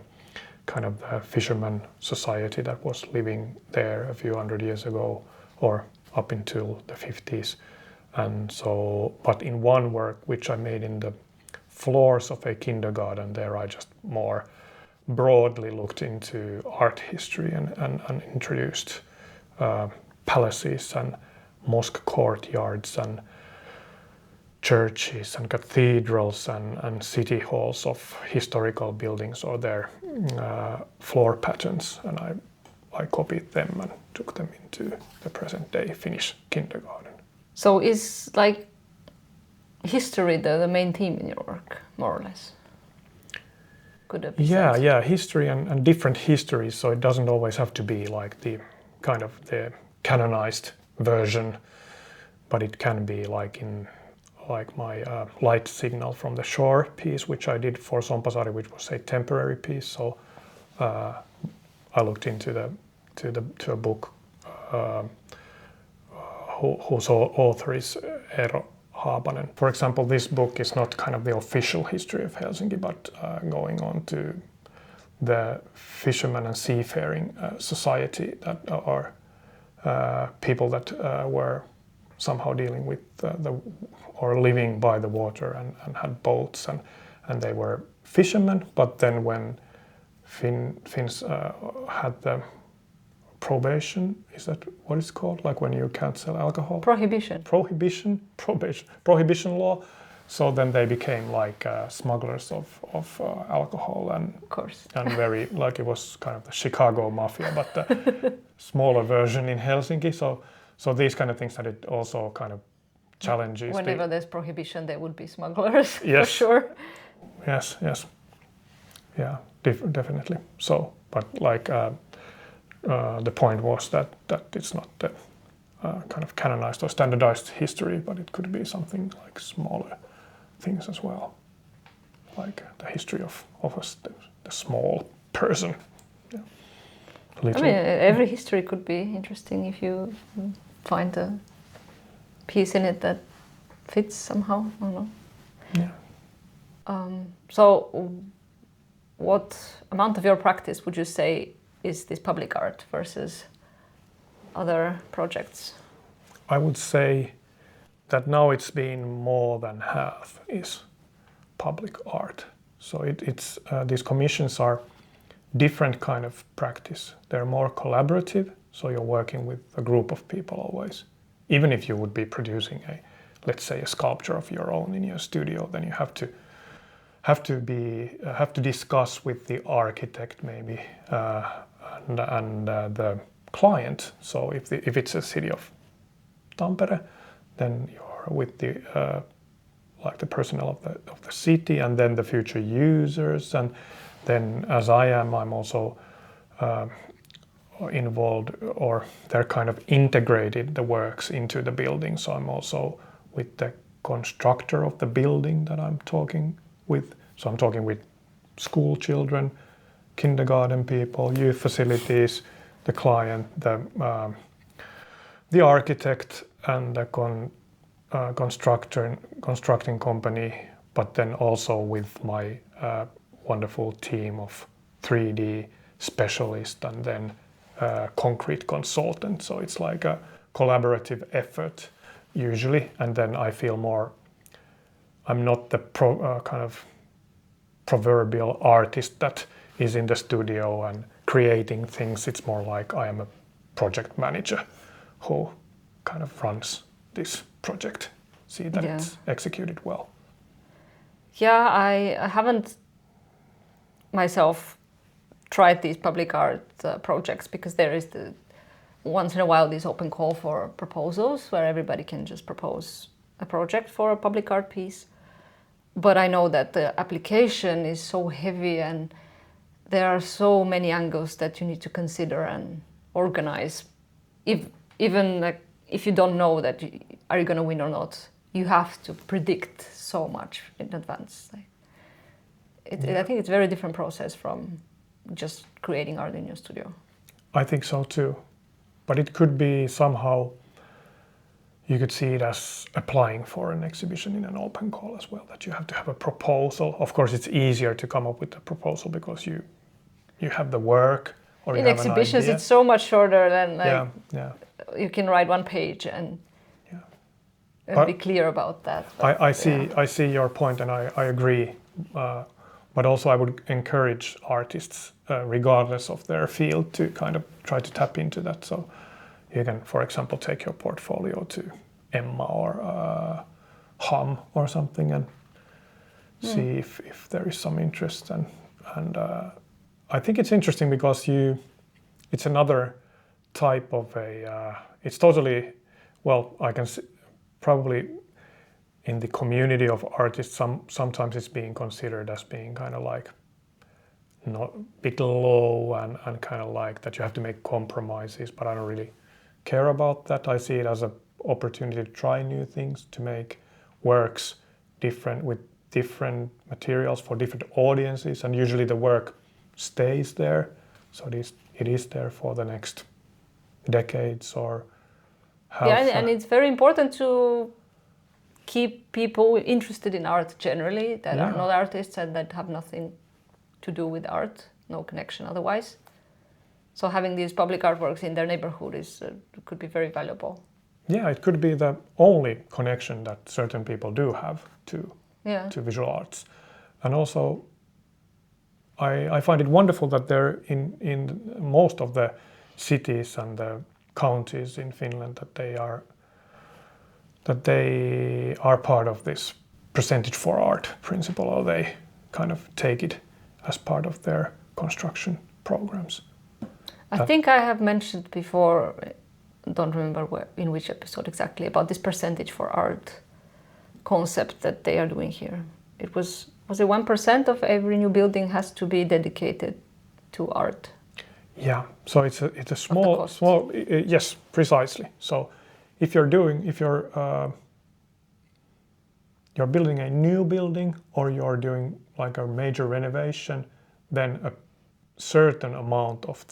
kind of the fisherman society that was living there a few hundred years ago, or up until the 50s. And so, but in one work which I made in the floors of a kindergarten, there I just more broadly looked into art history and introduced palaces and mosque courtyards and churches and cathedrals and city halls of historical buildings, or their floor patterns, and I copied them and took them into the present day Finnish kindergarten. So is like history the main theme in your work, more or less? Could it be said? Yeah, history and different histories, so it doesn't always have to be like the kind of the canonized version, but it can be like my light signal from the shore piece, which I did for Sompasaari, which was a temporary piece. So I looked into a book whose author is Eero Haapanen. For example, this book is not kind of the official history of Helsinki, but going on to the fishermen and seafaring society that are people that were somehow dealing with or living by the water and had boats, and they were fishermen. But then when Finns had the probation, is that what it's called? Like when you can't sell alcohol? Prohibition law. So then they became like smugglers of alcohol, and of course, and very like it was kind of the Chicago mafia, but the smaller version in Helsinki. So these kind of things that it also kind of challenges. Whenever there's prohibition, there would be smugglers. Yes. For sure. Yes. Yeah, definitely. So, but like the point was that it's not the kind of canonized or standardized history, but it could be something like smaller things as well, like the history of us, the small person. Yeah. I mean, every history could be interesting if you find a piece in it that fits somehow. I don't know. Yeah. So what amount of your practice would you say is this public art versus other projects? I would say that now it's been more than half is public art. So these commissions are different kind of practice. They're more collaborative, So you're working with a group of people always. Even if you would be producing let's say a sculpture of your own in your studio, then you have to discuss with the architect maybe and the client. So if it's a city of Tampere, then you're with the like the personnel of the city, and then the future users, and then as I'm also involved, or they're kind of integrated the works into the building. So I'm also with the constructor of the building that I'm talking with. So I'm talking with school children, kindergarten people, youth facilities, the client, the architect, and the constructing company, but then also with my wonderful team of 3D specialists and then concrete consultant. So it's like a collaborative effort usually, and then I feel more, I'm not the kind of proverbial artist that is in the studio and creating things. It's more like I am a project manager who kind of runs this project, see that it's executed well. Yeah, I haven't myself tried these public art projects, because there is once in a while this open call for proposals where everybody can just propose a project for a public art piece. But I know that the application is so heavy and there are so many angles that you need to consider and organize. Even like, if you don't know that are you going to win or not, you have to predict so much in advance. I think it's a very different process from just creating art in your studio. I think so too. But it could be somehow, you could see it as applying for an exhibition in an open call as well, that you have to have a proposal. Of course, it's easier to come up with a proposal because you have the work, or in you have exhibitions an idea. it's so much shorter than you can write one page and be clear about that. But, I see your point, and I agree. But also I would encourage artists, regardless of their field, to kind of try to tap into that. So you can, for example, take your portfolio to Emma or Hum or something and see if there is some interest. And I think it's interesting because it's another type of it's totally, well, I can see, probably in the community of artists, sometimes it's being considered as being kind of like not a bit low and kind of like that you have to make compromises, but I don't really care about that. I see it as an opportunity to try new things, to make works different with different materials for different audiences, and usually the work stays there, so it is there for the next decades or half. Yeah, and it's very important to keep people interested in art generally that are not artists and that have nothing to do with art, no connection otherwise. So having these public artworks in their neighborhood could be very valuable. Yeah, it could be the only connection that certain people do have to visual arts. And also I find it wonderful that they're in most of the cities and the counties in Finland that they are part of this percentage for art principle, or they kind of take it as part of their construction programs. I think I have mentioned before, don't remember in which episode exactly, about this percentage for art concept that they are doing here. It was it 1% of every new building has to be dedicated to art? Yeah, so it's a small yes, precisely. So if you're building a new building or you're doing like a major renovation, then a certain amount of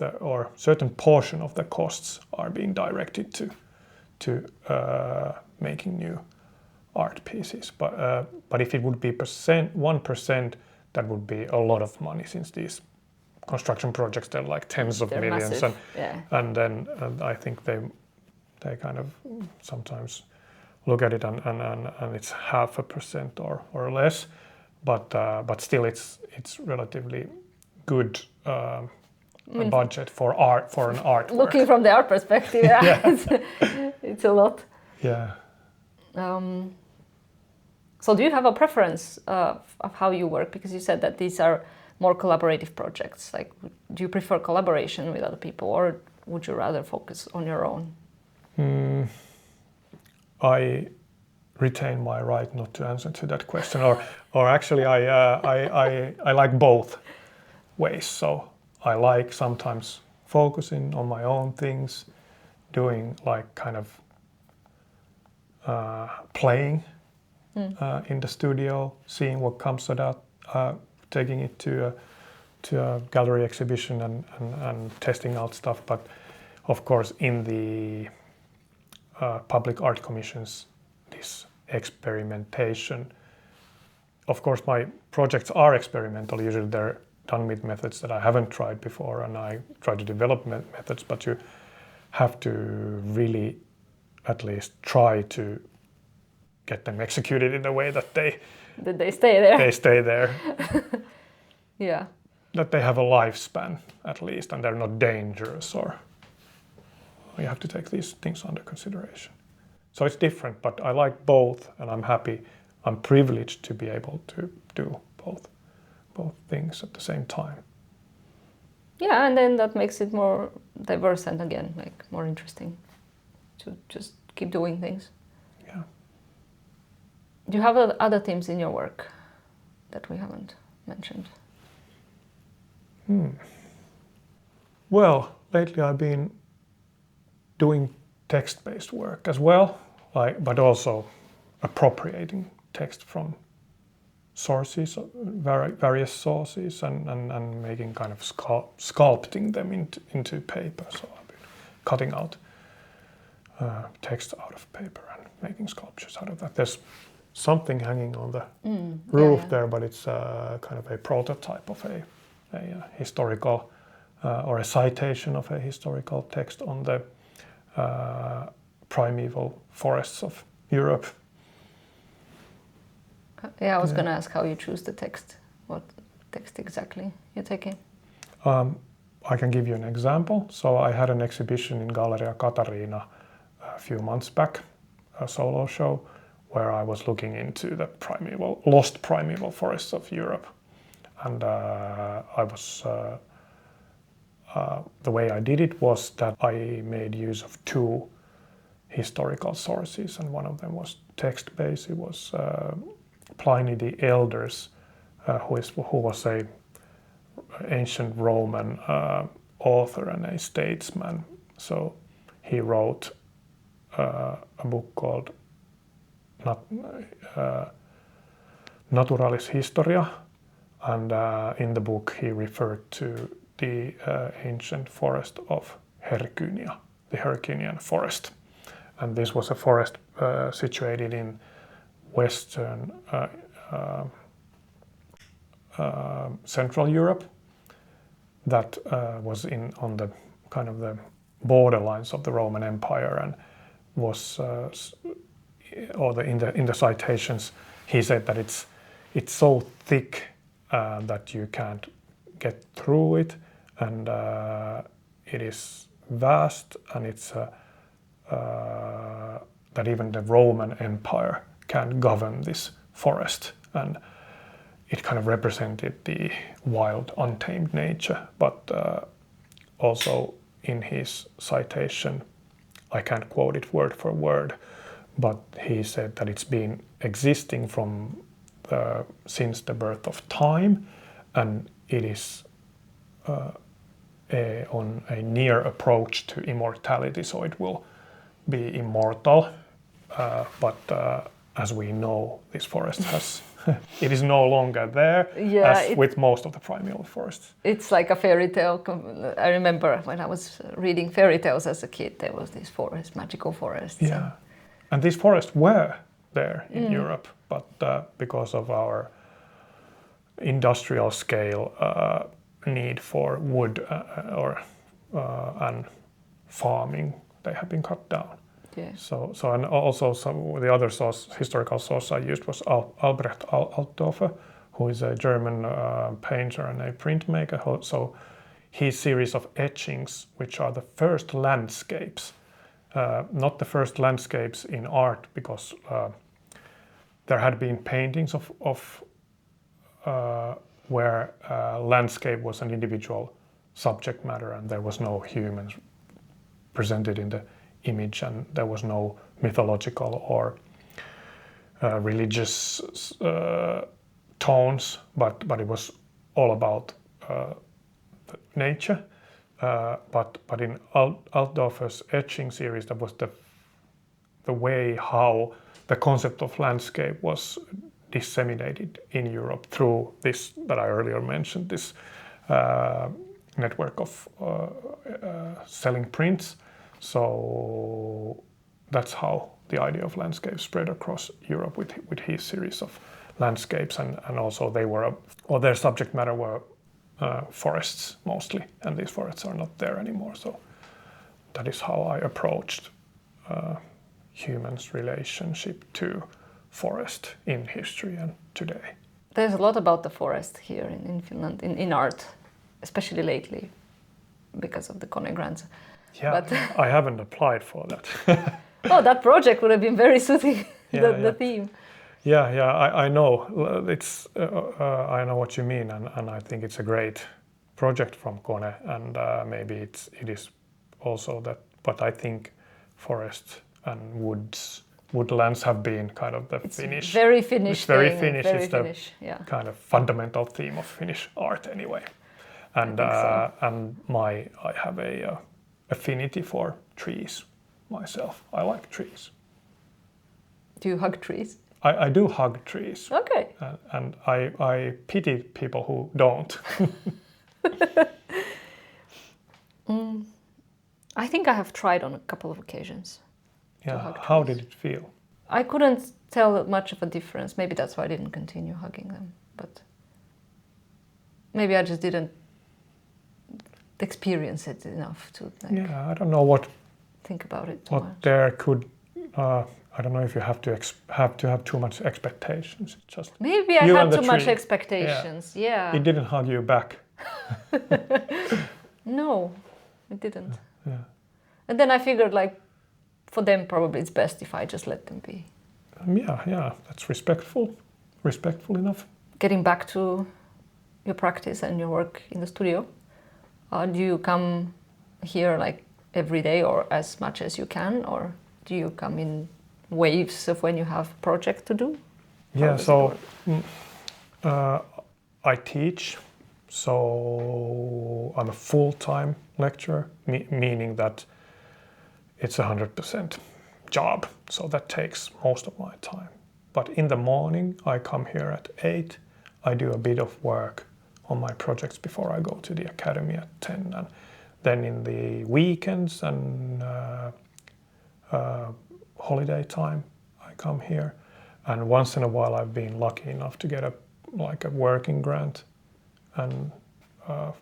certain portion of the costs are being directed to making new art pieces. But if it would be 1%, that would be a lot of money, since these construction projects, they're like tens of millions, massive, and then I think they kind of sometimes look at it and it's 0.5% or less, but still it's relatively good a budget for art, for an artwork. Looking from the art perspective, it's a lot. Yeah. So do you have a preference of how you work? Because you said that these are more collaborative projects. Like, do you prefer collaboration with other people, or would you rather focus on your own? I retain my right not to answer to that question, or actually I like both ways. So I like sometimes focusing on my own things, doing like kind of playing in the studio, seeing what comes of that, taking it to a gallery exhibition and testing out stuff. But of course, in the public art commissions, this experimentation. Of course, my projects are experimental. Usually they're done with methods that I haven't tried before, and I try to develop methods, but you have to really at least try to get them executed in a way that they stay there. They stay there. Yeah. That they have a lifespan at least, and they're not dangerous, or you have to take these things under consideration. So it's different, but I like both, and I'm happy. I'm privileged to be able to do both things at the same time. Yeah, and then that makes it more diverse and again, like more interesting to just keep doing things. Yeah. Do you have other themes in your work that we haven't mentioned? Well, lately I've been doing text-based work as well, but also appropriating text from sources, various sources, and making kind of sculpting them into paper. So I've been cutting out text out of paper and making sculptures out of that. There's something hanging on the roof there, but it's kind of a prototype of a historical or a citation of a historical text on the primeval forests of Europe. Yeah, I was going to ask how you choose the text. What text exactly you're taking? I can give you an example. So I had an exhibition in Galleria Katarina a few months back, a solo show, where I was looking into the lost primeval forests of Europe. And the way I did it was that I made use of two historical sources, and one of them was text-based. It was Pliny the Elder's, who was a ancient Roman author and a statesman. So he wrote a book called Naturalis Historia, and in the book he referred to the ancient forest of Hercynia, the Hercynian forest. And this was a forest situated in western Central Europe that was on the kind of the borderlines of the Roman Empire, and was in the citations he said that it's so thick that you can't get through it, and it is vast, and it's that even the Roman Empire can't govern this forest, and it kind of represented the wild, untamed nature. But also in his citation, I can't quote it word for word, but he said that it's been existing since the birth of time, and it is on a near approach to immortality, so it will be immortal. But as we know, this forest it is no longer there, as with most of the primeval forests. It's like a fairy tale. I remember when I was reading fairy tales as a kid, there was this forest, magical forests. Yeah, and these forests were there in Europe, but because of our industrial scale need for wood and farming, they have been cut down. Yeah. So and also the other historical source I used was Albrecht Altdorfer, who is a German painter and a printmaker. So his series of etchings, which are the first landscapes. Not the first landscapes in art, because there had been paintings of where landscape was an individual subject matter and there was no humans presented in the image, and there was no mythological or religious tones, but it was all about nature. But in Altdorfer's etching series, that was the way how the concept of landscape was disseminated in Europe through this that I earlier mentioned, this network of selling prints. So that's how the idea of landscape spread across Europe with his series of landscapes, and also their subject matter were forests mostly, and these forests are not there anymore. So that is how I approached humans' relationship to forest in history and today. There's a lot about the forest here in Finland, in art, especially lately, because of the Kone grants. Yeah, but I haven't applied for that. Oh, that project would have been very suiting the theme. I know. I know what you mean, and I think it's a great project from Kone, and maybe it is also that. But I think forests and woodlands have been kind of the Finnish. Very Finnish. It's very Finnish. Very it's Finnish, the kind of fundamental theme of Finnish art, anyway. And and I have a affinity for trees myself. I like trees. Do you hug trees? I do hug trees. Okay. And I pity people who don't. I think I have tried on a couple of occasions. Yeah. How did it feel? I couldn't tell much of a difference. Maybe that's why I didn't continue hugging them. But maybe I just didn't experience it enough to. I don't know what. Think about it. What much. There could. I don't know if you have to have too much expectations. It's just maybe I had too much expectations. Yeah. It didn't hug you back. No, it didn't. Yeah. And then I figured, for them probably it's best if I just let them be. Yeah, that's respectful enough. Getting back to your practice and your work in the studio, do you come here every day or as much as you can, or do you come in waves of when you have project to do? Yeah, so I teach, so I'm a full-time lecturer, meaning that it's 100% job, so that takes most of my time. But in the morning, I come here at 8, I do a bit of work on my projects before I go to the academy at 10, and then in the weekends and holiday time, I come here, and once in a while I've been lucky enough to get a working grant and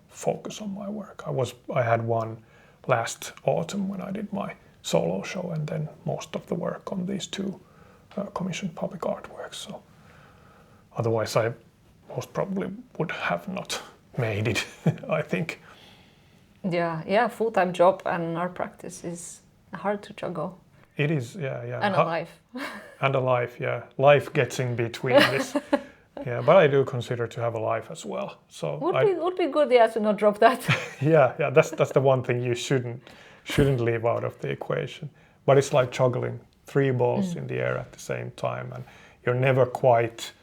focus on my work. I had one last autumn when I did my solo show, and then most of the work on these two commissioned public artworks. So otherwise I most probably would have not made it, I think. Yeah, full-time job and art practice is hard to juggle. It is, yeah. And a life. And a life, yeah. Life gets in between this. Yeah, but I do consider to have a life as well. So would be good, to not drop that. Yeah, that's the one thing you shouldn't leave out of the equation. But it's like juggling 3 balls in the air at the same time, and you're never quite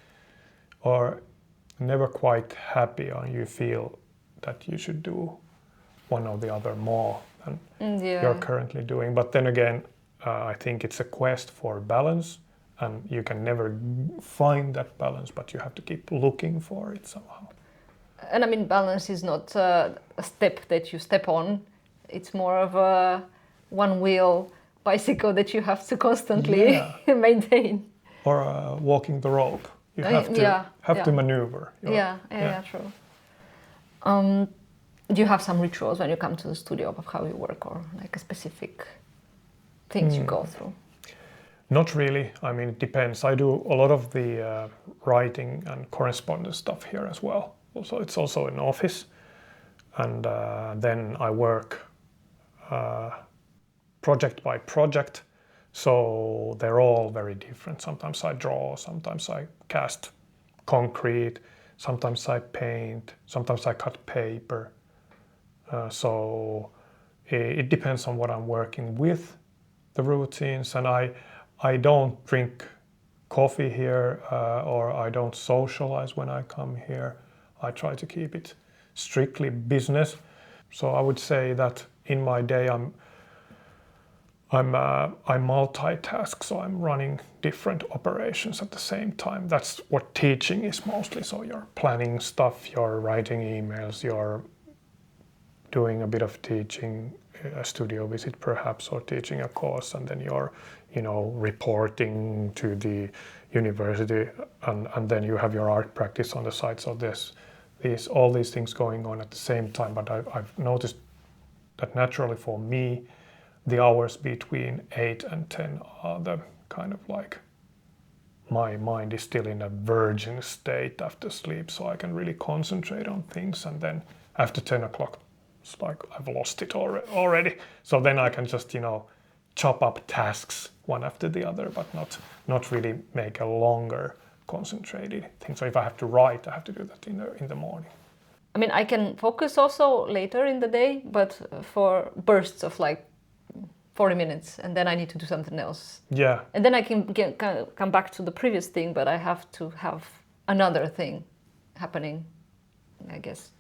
happy, or you feel that you should do one or the other more than you're currently doing. But then again, I think it's a quest for balance, and you can never find that balance, but you have to keep looking for it somehow. And I mean, balance is not a step that you step on. It's more of a one-wheel bicycle that you have to constantly maintain. Or walking the rope. You have to maneuver. Yeah, true. Do you have some rituals when you come to the studio of how you work, or a specific things you go through? Not really. I mean, it depends. I do a lot of the writing and correspondence stuff here as well. So it's also an office. and then I work project by project. So they're all very different. Sometimes I draw, sometimes I cast concrete, sometimes I paint, sometimes I cut paper. So it depends on what I'm working with, the routines, and I don't drink coffee here or I don't socialize when I come here. I try to keep it strictly business. So I would say that in my day I multitask, so I'm running different operations at the same time. That's what teaching is mostly. So you're planning stuff, you're writing emails, you're doing a bit of teaching, a studio visit perhaps, or teaching a course, and then you're, reporting to the university, and then you have your art practice on the side. So there's all these things going on at the same time. But I've noticed that naturally for me, the hours between 8 and 10 are the kind of like, my mind is still in a virgin state after sleep, so I can really concentrate on things. And then after 10 o'clock, it's like I've lost it already. So then I can just, chop up tasks one after the other, but not really make a longer concentrated thing. So if I have to write, I have to do that in the morning. I mean, I can focus also later in the day, but for bursts of like 40 minutes, and then I need to do something else. Yeah. And then I can come back to the previous thing, but I have to have another thing happening, I guess,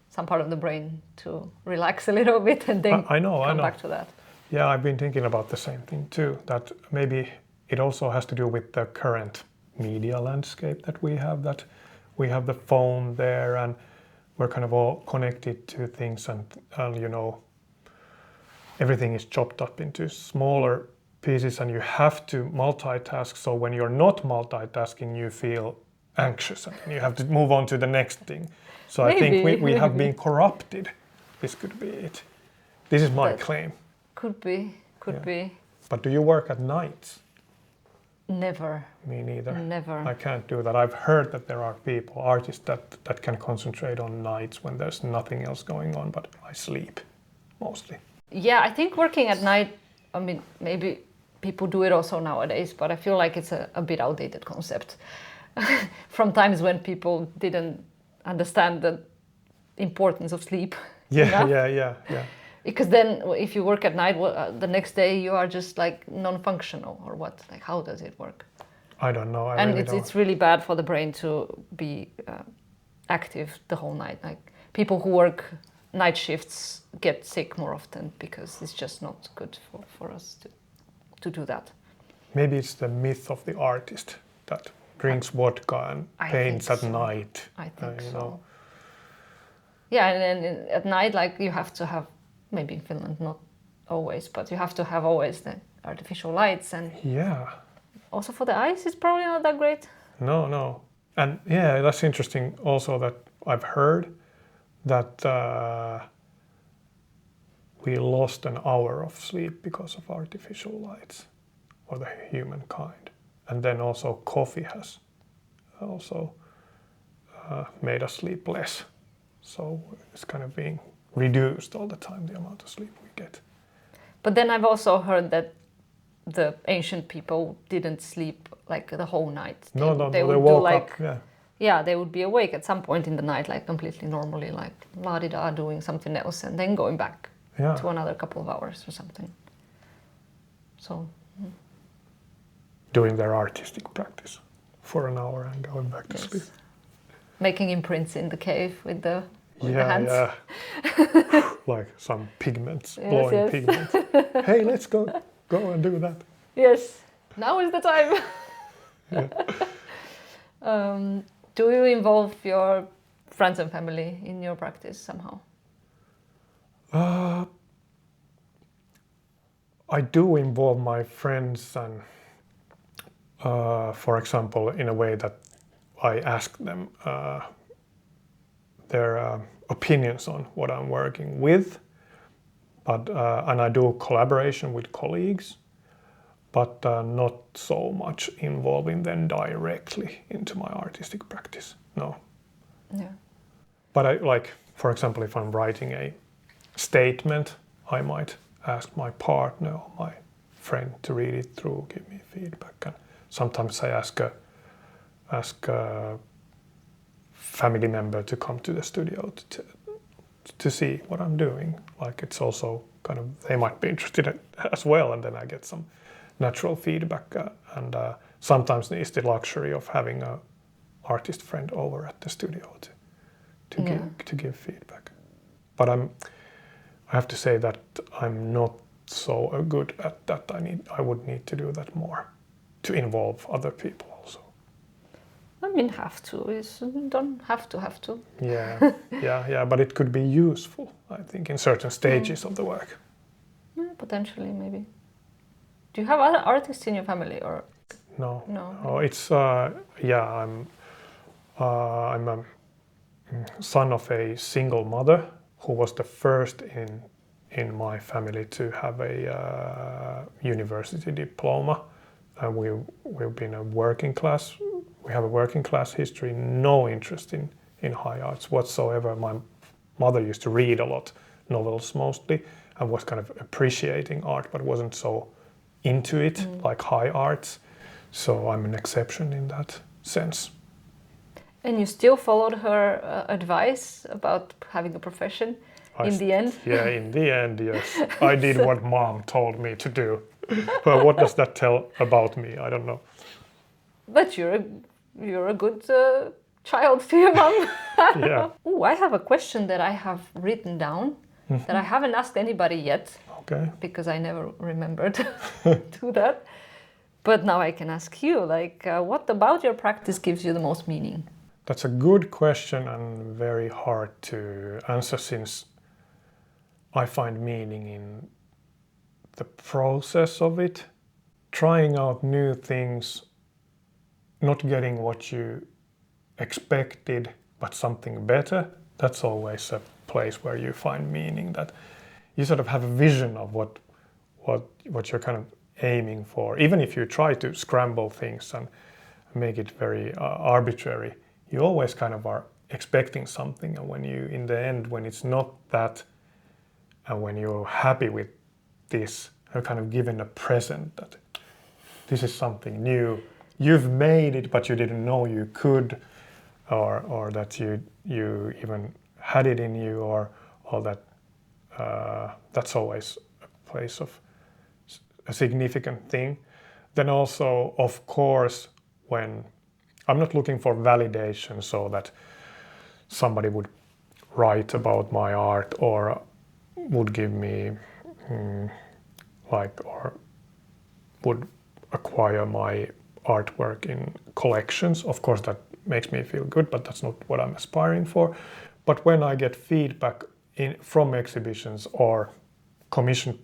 some part of the brain to relax a little bit and then come back to that. Yeah, I've been thinking about the same thing too, that maybe it also has to do with the current media landscape that we have the phone there, and we're kind of all connected to things, and everything is chopped up into smaller pieces, and you have to multitask. So when you're not multitasking, you feel anxious and you have to move on to the next thing. So maybe. I think we have been corrupted. This could be it. This is my claim. Could be. But do you work at night? Never. Me neither. Never. I can't do that. I've heard that there are people, artists, that can concentrate on nights when there's nothing else going on, but I sleep mostly. Yeah, I think working at night, I mean, maybe people do it also nowadays, but I feel like it's a bit outdated concept from times when people didn't understand the importance of sleep. Yeah. Because then if you work at night, the next day you are just like non-functional, or what? Like, how does it work? I don't know. It's really bad for the brain to be active the whole night. Like, people who work night shifts get sick more often because it's just not good for us to do that. Maybe it's the myth of the artist that drinks vodka and paints at night. I think so. Yeah, and then at night, like, you have to have, maybe in Finland, not always, but you have to have always the artificial lights. And yeah. Also for the eyes, it's probably not that great. No. And yeah, that's interesting also that I've heard that we lost an hour of sleep because of artificial lights, or the humankind. And then also coffee has also made us sleep less. So it's kind of being reduced all the time, the amount of sleep we get. But then I've also heard that the ancient people didn't sleep like the whole night. They woke up. Yeah, they would be awake at some point in the night, like completely normally, like la-di-da, doing something else, and then going back to another couple of hours or something. So. Doing their artistic practice for an hour and going back to sleep. Making imprints in the cave with the hands. Yeah. Like some pigments, blowing pigments. Hey, let's go and do that. Yes, now is the time. Do you involve your friends and family in your practice somehow? I do involve my friends, and for example, in a way that I ask them their opinions on what I'm working with, but and I do collaboration with colleagues, but not so much involving them directly into my artistic practice. No. Yeah. But I like, for example, if I'm writing a statement, I might ask my partner or my friend to read it through, give me feedback. And sometimes I ask a family member to come to the studio to see what I'm doing. Like it's also kind of, they might be interested as well, and then I get some natural feedback. And sometimes there's the luxury of having a artist friend over at the studio to give feedback. But I have to say that I'm not so good at that. I would need to do that more to involve other people also. I mean, have to is don't have to. Yeah, yeah. But it could be useful, I think, in certain stages of the work. Yeah, potentially, maybe. Do you have other artists in your family, or? No. No. Oh, it's I'm a son of a single mother who was the first in my family to have a university diploma. And we've been a working class. We have a working class history, no interest in high arts whatsoever. My mother used to read a lot, novels mostly, and was kind of appreciating art, but wasn't so into it like high arts. So I'm an exception in that sense. And you still followed her advice about having a profession in the end? Yeah, in the end, yes. I did what mom told me to do. Well, what does that tell about me? I don't know. But you're a good child to your mom. Yeah. Oh, I have a question that I have written down that I haven't asked anybody yet. Okay. Because I never remembered to do that. But now I can ask you, like, what about your practice gives you the most meaning? That's a good question and very hard to answer, since I find meaning in the process of it, trying out new things, not getting what you expected, but something better. That's always a place where you find meaning, that you sort of have a vision of what you're kind of aiming for. Even if you try to scramble things and make it very arbitrary, you always kind of are expecting something. And when you, in the end, when it's not that, and when you're happy with this, you're kind of given a present that this is something new. You've made it, but you didn't know you could, or that you even had it in you, or that that's always a place of a significant thing. Then also, of course, when I'm not looking for validation, so that somebody would write about my art or would give me or would acquire my artwork in collections. Of course, that makes me feel good, but that's not what I'm aspiring for. But when I get feedback from exhibitions or commissioned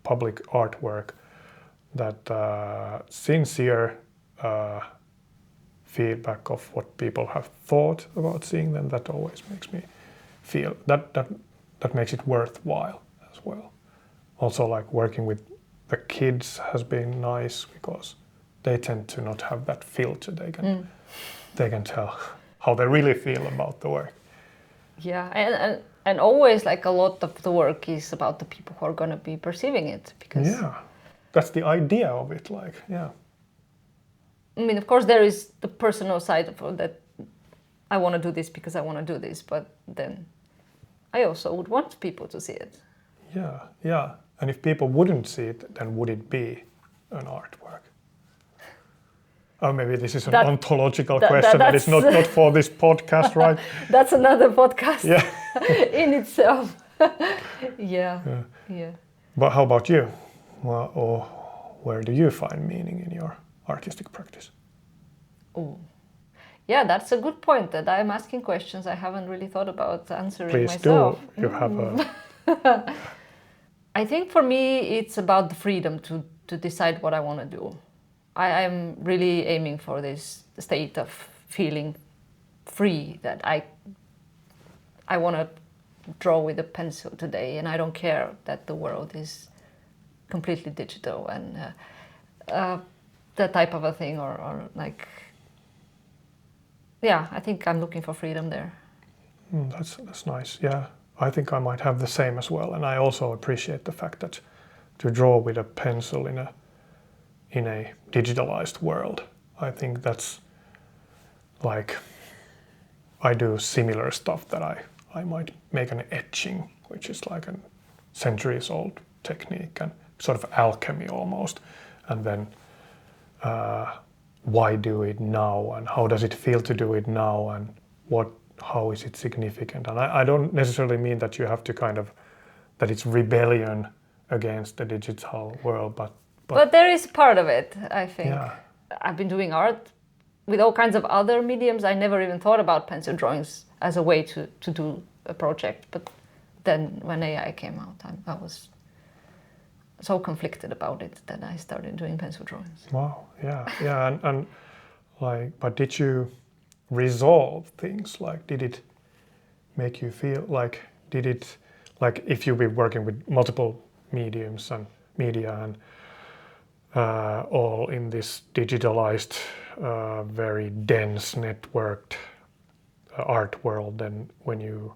public artwork, that sincere feedback of what people have thought about seeing them, that always makes me feel that makes it worthwhile as well. Also, like working with the kids has been nice, because they tend to not have that filter. They can tell how they really feel about the work. Yeah, and always, like, a lot of the work is about the people who are going to be perceiving it, because that's the idea of it. Like, yeah. I mean, of course, there is the personal side of that. I want to do this because I want to do this, but then I also would want people to see it. Yeah. And if people wouldn't see it, then would it be an artwork? Or maybe this is an ontological question that is not for this podcast, right? That's another podcast in itself. Yeah. But how about you? Well, or where do you find meaning in your artistic practice? Oh, yeah, that's a good point, that I'm asking questions I haven't really thought about answering myself. Please do. You have a... I think for me it's about the freedom to decide what I want to do. I'm really aiming for this state of feeling free, that I want to draw with a pencil today, and I don't care that the world is completely digital and that type of a thing, or like, yeah, I think I'm looking for freedom there. That's nice. Yeah, I think I might have the same as well. And I also appreciate the fact that to draw with a pencil in a digitalized world, I think that's like I do similar stuff that I might make an etching, which is like a centuries old technique and sort of alchemy almost. And then why do it now, and how does it feel to do it now, and how is it significant? And I don't necessarily mean that you have to that it's rebellion against the digital world, but there is part of it, I think. Yeah. I've been doing art with all kinds of other mediums. I never even thought about pencil drawings as a way to do a project. But then when AI came out, I was so conflicted about it that I started doing pencil drawings. Wow, yeah, and like, but did you resolve things? Like, did it make you feel like, if you've been working with multiple mediums and media and all in this digitalized, very dense, networked art world, then when you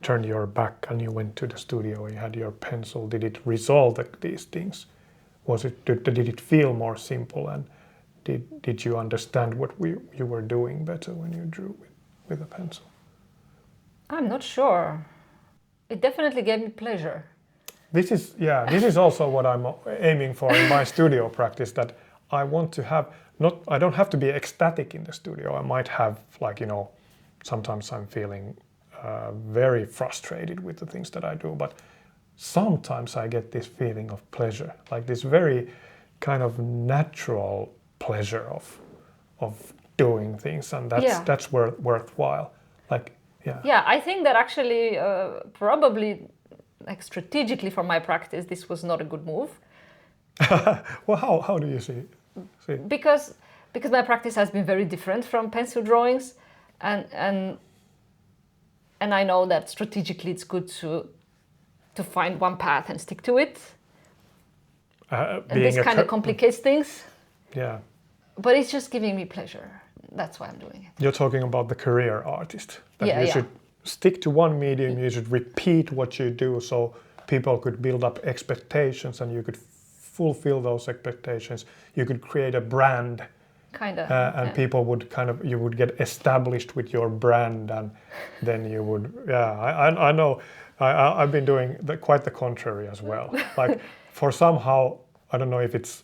turned your back and you went to the studio and you had your pencil, did it resolve these things? Did it feel more simple, and did you understand what you were doing better when you drew with a pencil? I'm not sure. It definitely gave me pleasure. This is also what I'm aiming for in my studio practice, that I want to have, I don't have to be ecstatic in the studio. I might have, sometimes I'm feeling very frustrated with the things that I do, but sometimes I get this feeling of pleasure, like this very kind of natural pleasure of doing things, and that's worthwhile. Yeah, I think that actually probably, strategically for my practice, this was not a good move. Well, how do you see? Because my practice has been very different from pencil drawings, and I know that strategically it's good to find one path and stick to it. And this kind of complicates things. Yeah. But it's just giving me pleasure. That's why I'm doing it. You're talking about the career artist. You should stick to one medium, you should repeat what you do so people could build up expectations and you could fulfill those expectations. You could create a brand. And people would you would get established with your brand, and then you would, I know, I've been doing quite the contrary as well. Like, for somehow, I don't know if it's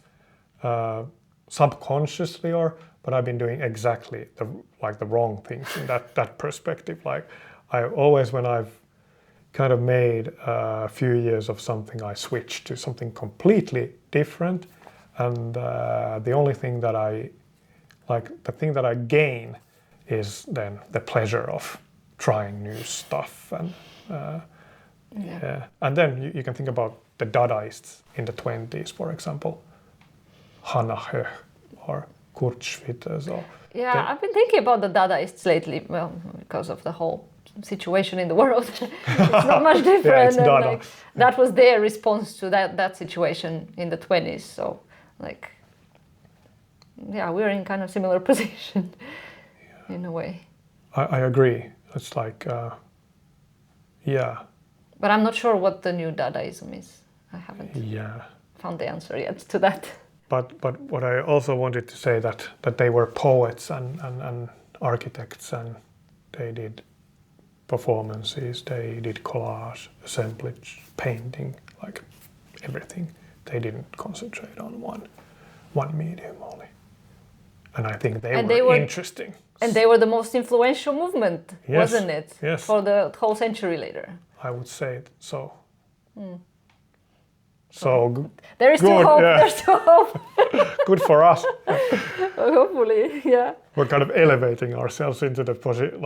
subconsciously but I've been doing exactly the wrong things in that perspective. Like, I always, when I've kind of made a few years of something, I switched to something completely different, and the only thing that the thing that I gain is then the pleasure of trying new stuff. And and then you can think about the Dadaists in the 20s, for example, Hannah Höch or Kurt Schwitters. I've been thinking about the Dadaists lately, well, because of the whole situation in the world. It's not much different. And that was their response to that situation in the 20s. So, we're in kind of similar position in a way. I agree. It's But I'm not sure what the new Dadaism is. I haven't found the answer yet to that. But what I also wanted to say that they were poets and architects, and they did performances, they did collage, assemblage, painting, like everything. They didn't concentrate on one medium only. And I think they were interesting. And they were the most influential movement, yes, wasn't it? Yes. For the whole century later. I would say so. So there is still hope. There's still hope. Good for us. Hopefully, yeah. We're kind of elevating ourselves into the position,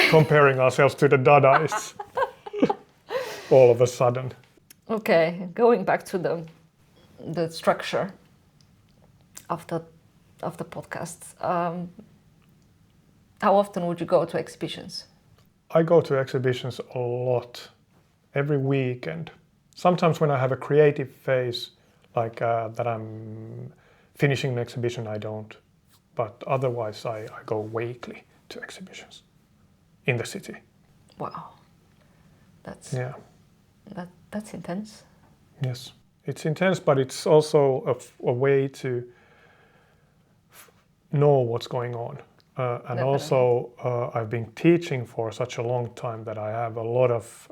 comparing ourselves to the Dadaists. All of a sudden. Okay, going back to the structure of the podcasts. How often would you go to exhibitions? I go to exhibitions a lot, every weekend. Sometimes when I have a creative phase, that I'm finishing an exhibition, I don't. But otherwise, I go weekly to exhibitions in the city. Wow, that's Yeah. that's intense. Yes, it's intense, but it's also a way to know what's going on. And Definitely. also, I've been teaching for such a long time that I have a lot of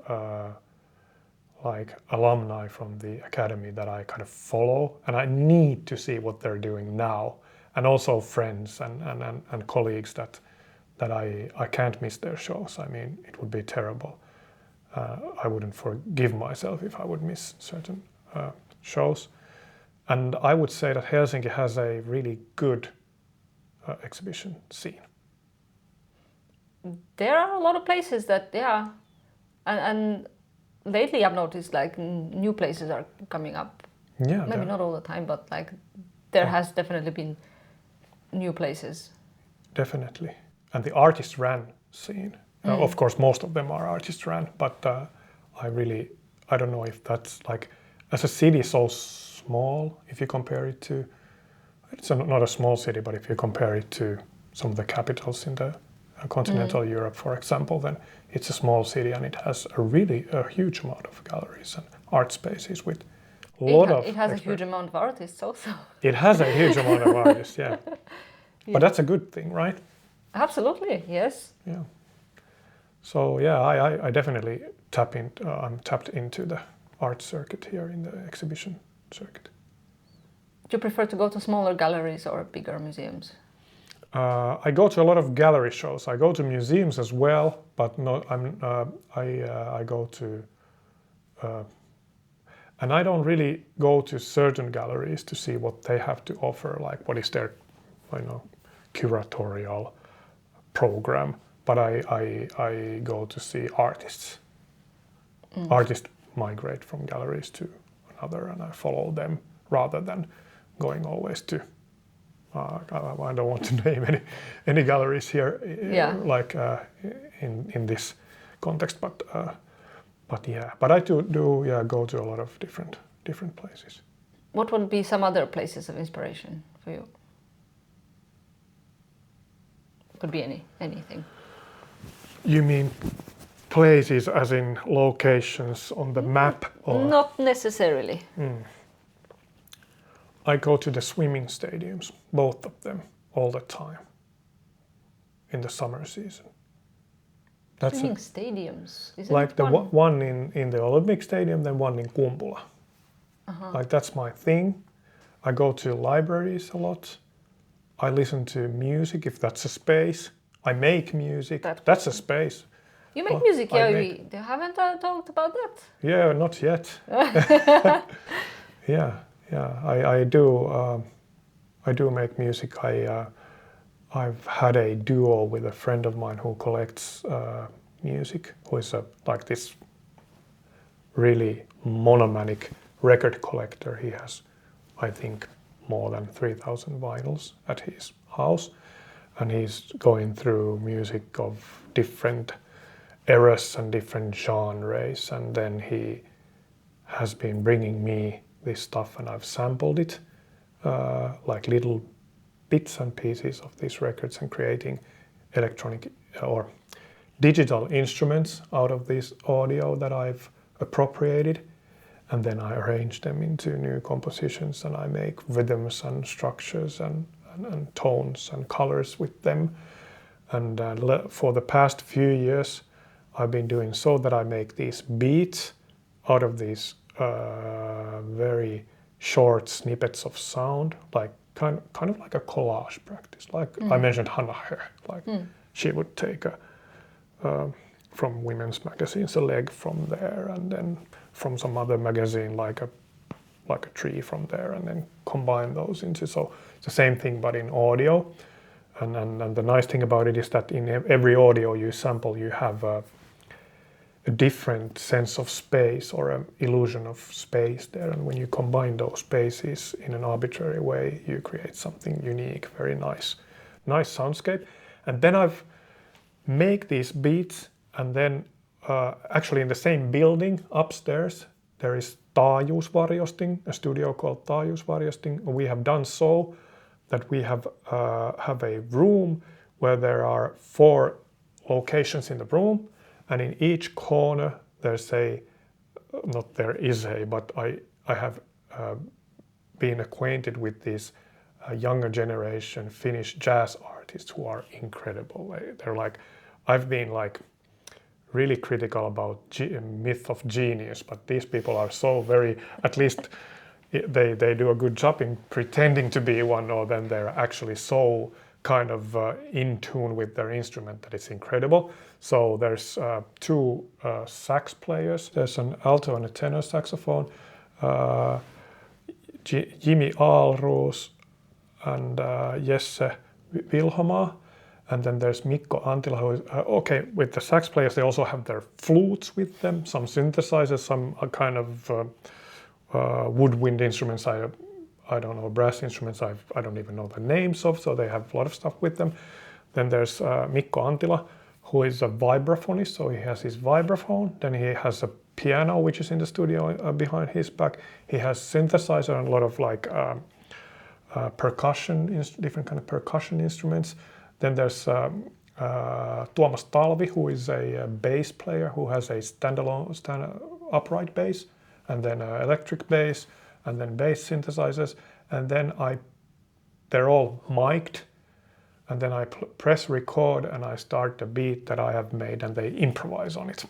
like alumni from the academy that I kind of follow, and I need to see what they're doing now, and also friends and colleagues that I can't miss their shows. I mean, it would be terrible. I wouldn't forgive myself if I would miss certain shows. And I would say that Helsinki has a really good exhibition scene. There are a lot of places that, yeah, and lately I've noticed like new places are coming up. Yeah, Maybe not all the time, but like there has definitely been new places. definitely. And the artist ran scene. Of course, most of them are artist ran, but I don't know if that's like, as a city so small, if you compare it to, it's not a small city, but if you compare it to some of the capitals in the continental Europe, for example, then it's a small city and it has a huge amount of galleries and art spaces with a lot of. It has a huge amount of artists also. It has a huge amount of artists, yeah. But that's a good thing, right? Absolutely, yes. Yeah. So yeah, I definitely I'm tapped into the art circuit here in the exhibition circuit. Do you prefer to go to smaller galleries or bigger museums? I go to a lot of gallery shows. I go to museums as well, but I go to, and I don't really go to certain galleries to see what they have to offer, like what is their, curatorial program. But I go to see artists. Artists migrate from galleries to another, and I follow them rather than going always to. I don't want to name any galleries here, like in this context, but yeah. But I do go to a lot of different places. What would be some other places of inspiration for you? Could be anything. You mean places as in locations on the map? Or? Not necessarily. I go to the swimming stadiums, both of them, all the time in the summer season. That's Swimming stadiums? Isn't like it the one in the Olympic Stadium, then one in Kumpula. Like that's my thing. I go to libraries a lot. I listen to music if that's a space. I make music. That's a space. You make music, yeah. We haven't talked about that. Yeah, not yet. Yeah. I do make music. I've had a duo with a friend of mine who collects music, who is like this really monomanic record collector. He has, I think, more than 3,000 vinyls at his house, and he's going through music of different eras and different genres, and then he has been bringing me this stuff, and I've sampled it, like little bits and pieces of these records, and creating electronic or digital instruments out of this audio that I've appropriated, and then I arrange them into new compositions, and I make rhythms and structures and tones and colors with them. And for the past few years, I've been doing so that I make these beats out of these very short snippets of sound, like kind of like a collage practice. Like I mentioned Hannah here, like she would take from women's magazines a leg from there, and then from some other magazine like a tree from there, and then combine those into. So it's the same thing but in audio. And the nice thing about it is that in every audio you sample, you have a different sense of space or an illusion of space there, and when you combine those spaces in an arbitrary way, you create something unique, very nice soundscape. And then I've make these beats, and then actually in the same building upstairs there is Taajuusvarjostin, a studio called Taajuusvarjostin. We have done so that we have a room where there are 4 locations in the room, and in each corner there's but I have been acquainted with these younger generation Finnish jazz artists who are incredible. They're like, I've been like really critical about myth of genius, but these people are so very, at least they do a good job in pretending to be one, or then they're actually so kind of in tune with their instrument that it's incredible. So there's two sax players. There's an alto and a tenor saxophone. Jimmy Aalroos and Jesse Vilhomaa. And then there's Mikko Antila, who is, with the sax players, they also have their flutes with them, some synthesizers, some kind of woodwind instruments, I don't know, brass instruments, I don't even know the names of, so they have a lot of stuff with them. Then there's Mikko Antila, who is a vibraphonist, so he has his vibraphone. Then he has a piano, which is in the studio behind his back. He has synthesizer and a lot of like percussion, different kind of percussion instruments. Then there's Tuomas Talvi, who is a bass player who has a standalone upright bass, and then electric bass, and then bass synthesizers, and then they're all mic'd, and then I press record and I start the beat that I have made, and they improvise on it.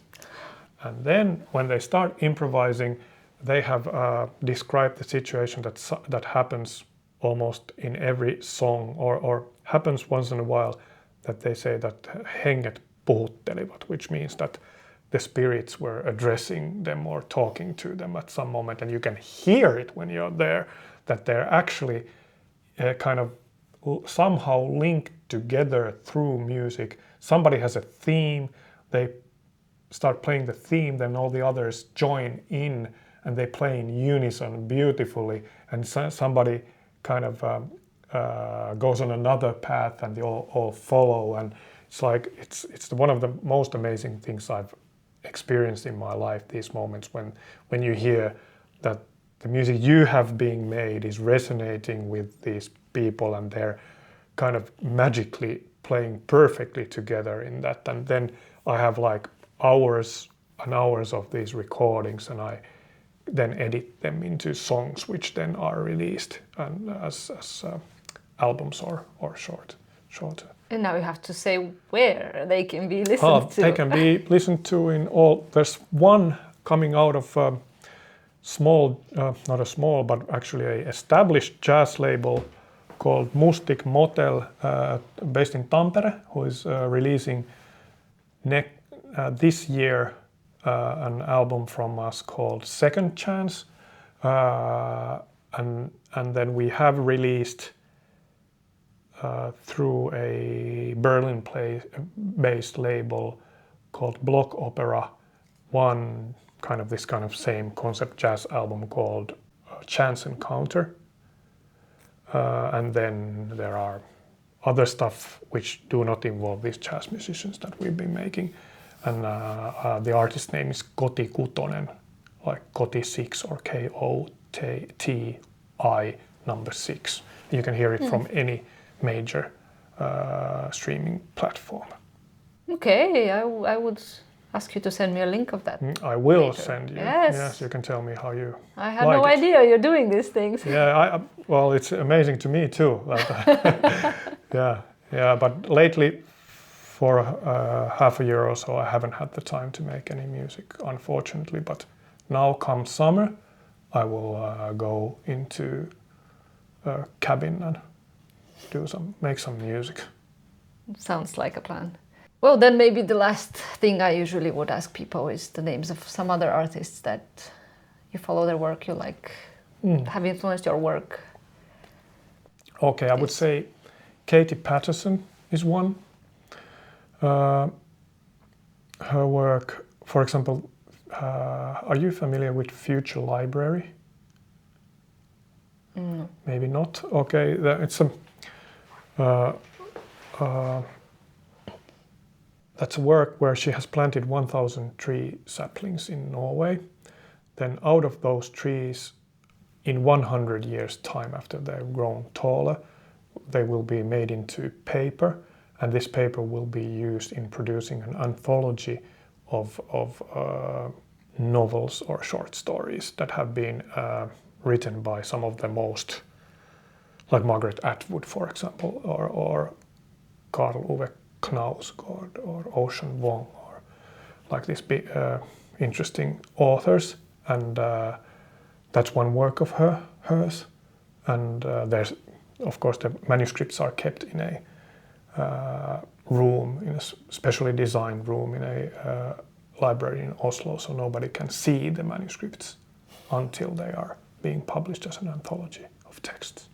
And then when they start improvising, they have described the situation that happens almost in every song, or happens once in a while, that they say that henget puhuttelivat, which means that the spirits were addressing them or talking to them at some moment, and you can hear it when you're there, that they're actually kind of somehow linked together through music. Somebody has a theme, they start playing the theme, then all the others join in and they play in unison beautifully, and somebody kind of goes on another path and they all follow, and it's like it's one of the most amazing things I've experienced in my life, these moments when you hear that the music you have being made is resonating with these people and they're kind of magically playing perfectly together in that. And then I have like hours and hours of these recordings, and I then edit them into songs which then are released and as albums or shorter. And now you have to say where they can be listened to. They can be listened to in all. There's one coming out of not a small, but actually a established jazz label called Mustik Motel, based in Tampere, who is releasing this year an album from us called Second Chance, and then we have released through a Berlin-based label called Block Opera one this kind of same concept jazz album called Chance Encounter, and then there are other stuff which do not involve these jazz musicians that we've been making. And the artist name is Koti Kutonen, like Koti 6 or KOTI number 6. You can hear it from any major streaming platform. Okay, I would ask you to send me a link of that. I will later. send you. Yes, you can tell me how you. I had no idea you're doing these things. Yeah, well, it's amazing to me too. Yeah, but lately, for half a year or so, I haven't had the time to make any music, unfortunately. But now, come summer, I will go into a cabin and make some music. Sounds like a plan. Well, then maybe the last thing I usually would ask people is the names of some other artists that you follow their work, you like, have influenced your work. Okay, I would say Katie Patterson is one. Her work, for example, are you familiar with Future Library? No. Maybe not. Okay, it's that's a work where she has planted 1,000 tree saplings in Norway. Then out of those trees, in 100 years' time, after they've grown taller, they will be made into paper, and this paper will be used in producing an anthology of novels or short stories that have been written by some of the most, like Margaret Atwood, for example, or Karl Ove Knausgård or Ocean Vuong, or like these interesting authors, and that's one work of hers. And there's, of course, the manuscripts are kept in a room, in a specially designed room in a library in Oslo, so nobody can see the manuscripts until they are being published as an anthology of texts.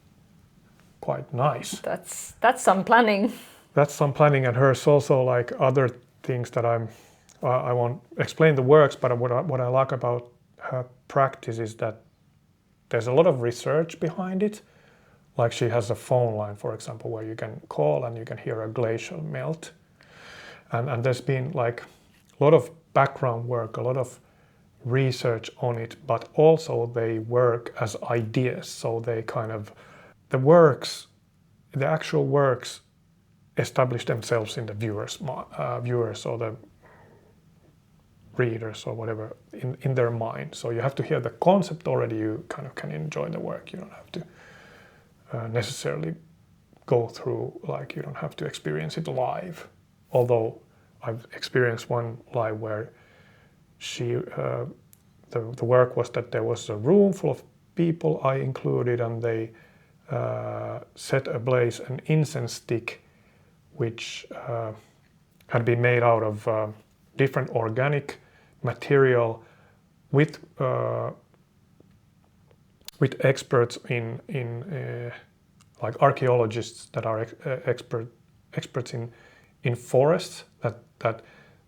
Quite nice. That's some planning. That's some planning, and hers also, like other things that I won't explain the works, but what I like about her practice is that there's a lot of research behind it. Like she has a phone line, for example, where you can call and you can hear a glacier melt. And there's been like a lot of background work, a lot of research on it, but also they work as ideas. So they kind of, the actual works establish themselves in the viewers or the readers or whatever in their mind. So you have to hear the concept already, you kind of can enjoy the work. You don't have to necessarily go through, like you don't have to experience it live. Although I've experienced one live where the work was that there was a room full of people, I included, and they set ablaze an incense stick which had been made out of different organic material with experts in like archaeologists that are experts in forests that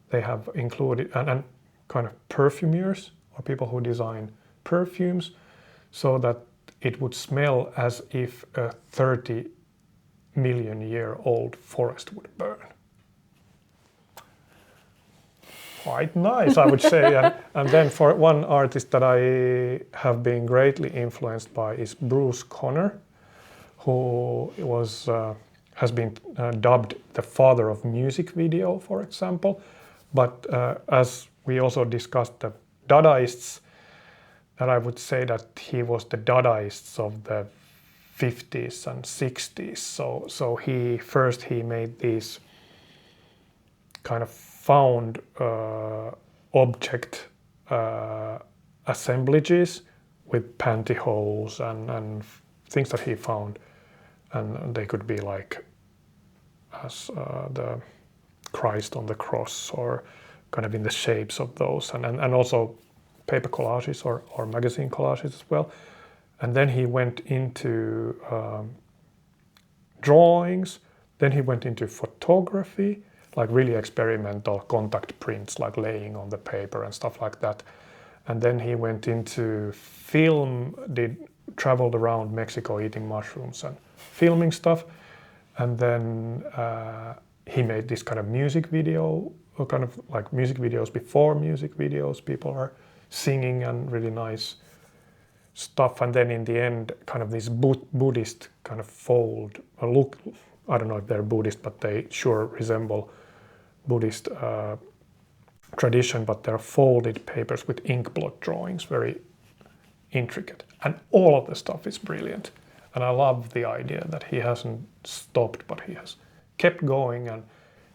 they have included, and kind of perfumers or people who design perfumes, so that it would smell as if a 30 million year old forest would burn. Quite nice, I would say. And then for one artist that I have been greatly influenced by is Bruce Conner, who has been dubbed the father of music video, for example. But as we also discussed the Dadaists, that I would say that he was the Dadaists of the 50s and 60s. So he made these kind of found object assemblages with pantyhose and things that he found, and they could be like as the Christ on the cross, or kind of in the shapes of those, and also paper collages or magazine collages as well. And then he went into drawings, then he went into photography, like really experimental contact prints, like laying on the paper and stuff like that. And then he went into film, traveled around Mexico eating mushrooms and filming stuff. And then he made this kind of music video, or kind of like music videos before music videos. People are singing and really nice stuff. And then in the end, kind of this Buddhist kind of fold, or look, I don't know if they're Buddhist, but they sure resemble Buddhist tradition, but they're folded papers with inkblot drawings, very intricate. And all of the stuff is brilliant. And I love the idea that he hasn't stopped, but he has kept going and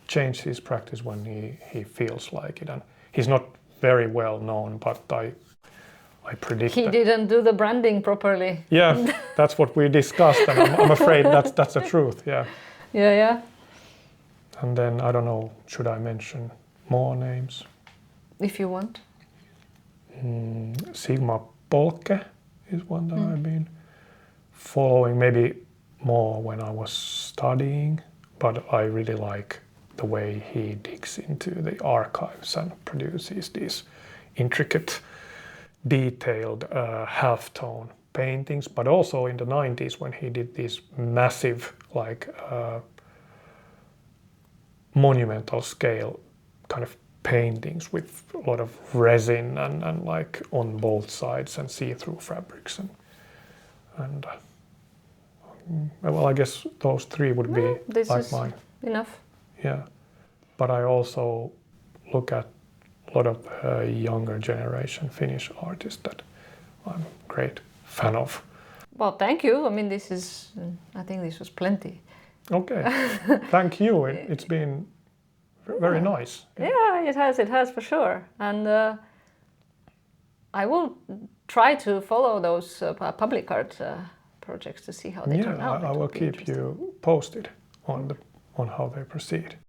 changed his practice when he feels like it. And he's not very well known, but I predict he didn't do the branding properly. Yeah, that's what we discussed, and I'm afraid that's the truth. Yeah. Yeah. And then I don't know, should I mention more names? If you want. Sigma Polke is one that I've been following, maybe more when I was studying, but I really like the way he digs into the archives and produces these intricate, detailed halftone paintings, but also in the 90s when he did these massive, like monumental scale kind of paintings with a lot of resin and like on both sides, and see-through fabrics and well, I guess those three would be this like is mine. Enough. Yeah, but I also look at lot of younger generation Finnish artists that I'm a great fan of. Well, thank you. I mean, I think this was plenty. Okay, thank you. It's been very nice. Yeah, it has for sure. And I will try to follow those public art projects to see how they turn out. I will keep you posted on how they proceed.